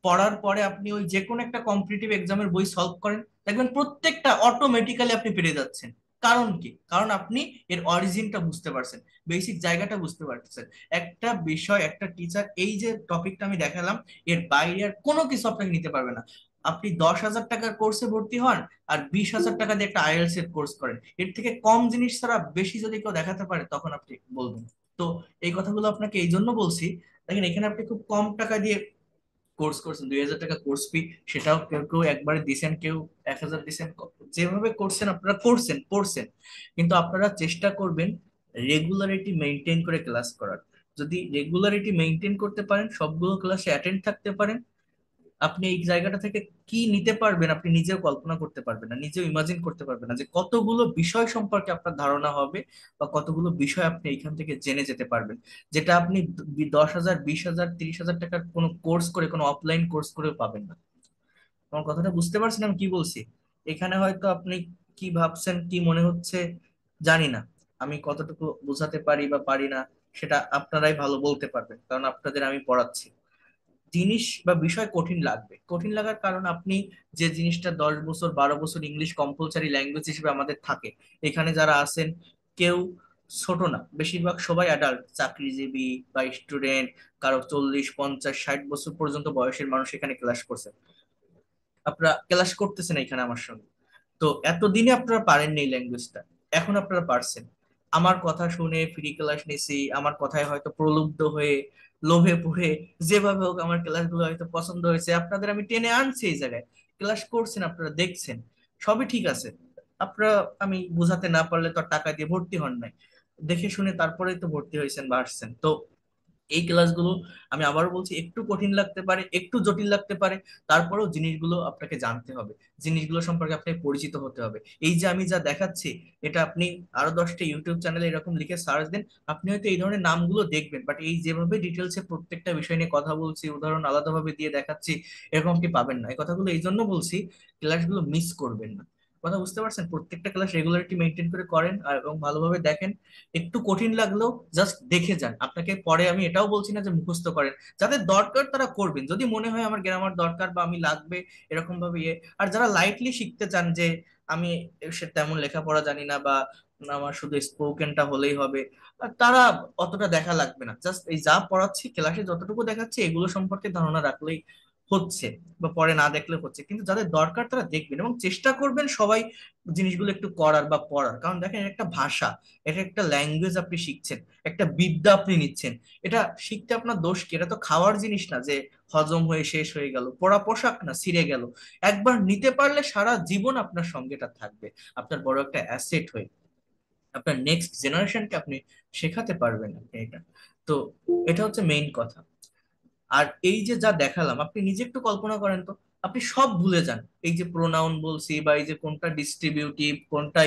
পড়ার পরে আপনি ওই যে কোনো একটা কম্পিটিটিভ এক্সামের বই সলভ করেন, দেখবেন প্রত্যেকটা অটোমেটিক্যালি আপনি পেরে যাচ্ছেন। কারণ কি? কারণ আপনি এর অরিজিনটা বুঝতে পারছেন, বেসিক জায়গাটা বুঝতে পারছেন। একটা বিষয়, একটা টিচার, এই যে টপিকটা আমি দেখালাম, এর বাইরে আর কোনো কিছু আপনাকে নিতে পারবে না। আপনি 10,000 টাকার কোর্সে ভর্তি হন, আর 20,000 টাকা দিয়ে একটা আইএলটিএস এর কোর্স করেন, এর থেকে কম জিনিস ছাড়া বেশি যদি কেউ দেখাতে পারে, তখন আপনি বলবেন। তো এই কথাগুলো আপনাকে এই জন্য বলছি, দেখেন এখানে আপনি খুব কম টাকা দিয়ে কোর্স করছেন, 2,000 টাকা কোর্স ফি, সেটাও কেউ কেউ একবারে দিছেন, কেউ 1,000 দিছেন, যেভাবে করছেন আপনারা করছেন, পড়ছেন। কিন্তু আপনারা চেষ্টা করবেন রেগুলারিটি মেনটেন করে ক্লাস করার। যদি রেগুলারিটি মেনটেন করতে পারেন, সবগুলো ক্লাসে অ্যাটেন্ড থাকতে পারেন, আপনি এই জায়গাটা থেকে কি নিতে পারবেন আপনি নিজেও কল্পনা করতে পারবেন না, নিজেও ইমাজিন করতে পারবেন না, যে কতগুলো বিষয় সম্পর্কে আপনার ধারণা হবে, বা কতগুলো বিষয় আপনি এখান থেকে জেনে যেতে পারবেন, যেটা আপনি 10,000, 20,000, 30,000 টাকার কোনো কোর্স করে, কোনো অফলাইন কোর্স করেও পাবেন না। আমার কথাটা বুঝতে পারছেন আমি কি বলছি? এখানে হয়তো আপনি কি ভাবছেন, কি মনে হচ্ছে জানি না, আমি কতটুকু বোঝাতে পারি বা পারি না সেটা আপনারাই ভালো বলতে পারবেন, কারণ আপনাদের আমি পড়াচ্ছি। জিনিস বা বিষয় কঠিন লাগবে, কঠিন লাগার কারণ আপনি যে জিনিসটা 10 বছর, 12 বছর ইংলিশ কম্পালসারি ল্যাঙ্গুয়েজ হিসেবে আমাদের থাকে, এখানে যারা আছেন, কেউ ছোট না, বেশিরভাগ সবাই অ্যাডাল্ট, চাকরিজীবী বা স্টুডেন্ট, কারো 40, 50, 60 বছর পর্যন্ত বয়সের মানুষ এখানে ক্লাস করছে, আপনারা ক্লাস করতেছেন এখানে আমার সঙ্গে। তো এতদিনে আপনারা পারেননি এই ল্যাঙ্গুয়েজটা, এখন আপনারা পারছেন। আমার কথা শুনে ফ্রি ক্লাস নিছি, আমার কথায় হয়তো প্রলুব্ধ হয়ে লোভে পড়ে যেভাবে হোক আমার ক্লাসগুলো হয়তো পছন্দ হয়েছে, আপনাদের আমি টেনে আনছি এই জায়গায়, ক্লাস করছেন, আপনারা দেখছেন, সবই ঠিক আছে। আপনারা, আমি বোঝাতে না পারলে তো আর টাকা দিয়ে ভর্তি হন নাই, দেখে শুনে তারপরেই তো ভর্তি হয়েছেন বা আসছেন। তো এই ক্লাসগুলো, আমি আবারও বলছি, একটু কঠিন লাগতে পারে, একটু জটিল লাগতে পারে, তারপরেও জিনিসগুলো আপনাকে জানতে হবে, জিনিসগুলো সম্পর্কে আপনাকে পরিচিত হতে হবে। এই যে আমি যা দেখাচ্ছি, এটা আপনি আরো 10টা ইউটিউব চ্যানেলে এরকম লিখে সার্চ দেন, আপনি হয়তো এই ধরনের নামগুলো দেখবেন, বাট এই যেভাবে ডিটেলসে প্রত্যেকটা বিষয় নিয়ে কথা বলছি, উদাহরণ আলাদাভাবে দিয়ে দেখাচ্ছি, এরকম কি পাবেন না। এই কথাগুলো এই জন্য বলছি, ক্লাসগুলো মিস করবেন না। কথা বুঝতে পারছেন? প্রত্যেকটা ক্লাস রেগুলারিটি মেনটেন করে করেন এবং ভালোভাবে দেখেন। একটু কঠিন লাগলেও জাস্ট দেখে যান, আপনাকে পরে আমি এটাও বলছি না যে মুখস্থ করেন, যাদের দরকার তারা করবেন, যদি মনে হয় আমার গ্রামার দরকার বা আমি লাগবে এরকম ভাবে ইয়ে। আর যারা লাইটলি শিখতে চান যে আমি সে তেমন লেখাপড়া জানি না বা আমার শুধু স্পোকেনটা হলেই হবে, আর তারা অতটা দেখা লাগবে না, জাস্ট এই যা পড়াচ্ছি ক্লাসে যতটুকু দেখাচ্ছি এগুলো সম্পর্কে ধারণা রাখলেই হচ্ছে, বা পরে না দেখলে হচ্ছে। কিন্তু যাদের দরকার তারা দেখবেন এবং চেষ্টা করবেন সবাই জিনিসগুলো একটু করার বা পড়ার, কারণ দেখেন এটা একটা ভাষা, এটা একটা ল্যাঙ্গুয়েজ আপনি শিখছেন, একটা বিদ্যা আপনি নিচ্ছেন। এটা শিখতে আপনার দোষ কি? এটা তো খাওয়ার জিনিস না যে হজম হয়ে শেষ হয়ে গেল, পরা পোশাক না ছিঁড়ে গেল। একবার নিতে পারলে সারা জীবন আপনার সঙ্গে এটা থাকবে, আপনার বড় একটা অ্যাসেট হয়ে, আপনার নেক্সট জেনারেশনকে আপনি শেখাতে পারবেন আপনি এটা। তো এটা হচ্ছে মেইন কথা। আর এই যে যা দেখালাম, আপনি নিজে একটু কল্পনা করেন তো, আপনি সব ভুলে যান, এই যে প্রোনাউন বলছি বা এই যে কোনটা ডিস্ট্রিবিউটিভ, কোনটা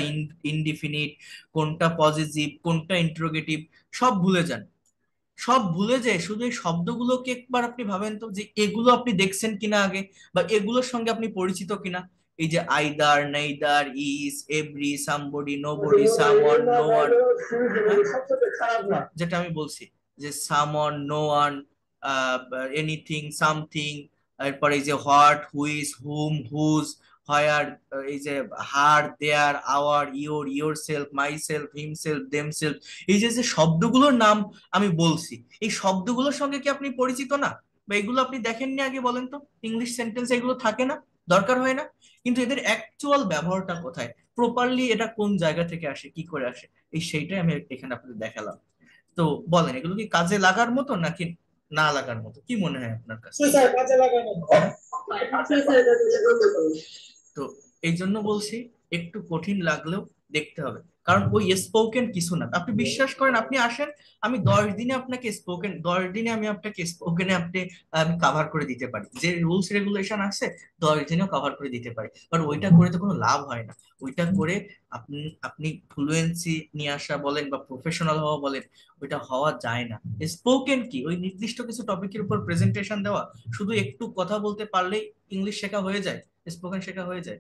ইনডিফিনিট, কোনটা পজিটিভ, কোনটা ইন্টারোগেটিভ, সব ভুলে যান। সব ভুলে যায়, শুধু এই শব্দগুলোকে একবার আপনি ভাবেন তো যে এগুলো আপনি দেখছেন কিনা আগে, বা এগুলোর সঙ্গে আপনি পরিচিত কিনা। এই যে either, neither, is, every, somebody, nobody, someone, no one, যেটা আমি বলছি, যে সামন, নো ওয়ান, এনিথিং, সামথিং, এরপরে এই যে what, which, whom, whose, where, এই যে her, their, our, your, yourself, myself, himself, themself, এই যে যে শব্দগুলোর নাম আমি বলছি, এই শব্দগুলোর সঙ্গে কি আপনি পরিচিত না? বা এগুলো আপনি দেখেননি আগে, বলেন তো? ইংলিশ সেন্টেন্স এগুলো থাকে না? দরকার হয় না? কিন্তু এদের অ্যাকচুয়াল ব্যবহারটা কোথায়, প্রপারলি এটা কোন জায়গা থেকে আসে, কি করে আসে, এই সেইটাই আমি এখানে আপনাদের দেখালাম। তো বলেন, এগুলো কি কাজে লাগার মতো নাকি না লাগার মতো, কি মনে হয় আপনার কাছে? স্যার কাজে লাগানো। হ্যাঁ? স্যার কাজে লাগানো। তো এই জন্য বলছি, একটু কঠিন লাগলেও দেখতে হবে, কারণ ওই স্পোকেন কিছু না। আপনি বিশ্বাস করেন, আপনি আসেন, আমি 10 দিনে আপনাকে স্পোকেন, 10 দিনে আমি আপনাকে স্পোকেনে আমি কাভার করে দিতে পারি, যে রুলস রেগুলেশন আছে 10 দিনেও কাভার করে দিতে পারি। বাট ওইটা করে তো কোনো লাভ হয় না। ওইটা করে আপনি আপনি ফ্লুয়েন্সি নিয়ে আসা বলেন বা প্রফেশনাল হওয়া বলেন, ওইটা হওয়া যায় না। স্পোকেন কি, ওই নির্দিষ্ট কিছু টপিকের উপর প্রেজেন্টেশন দেওয়া, শুধু একটু কথা বলতে পারলেই ইংলিশ শেখা হয়ে যায়, স্পোকেন শেখা হয়ে যায়?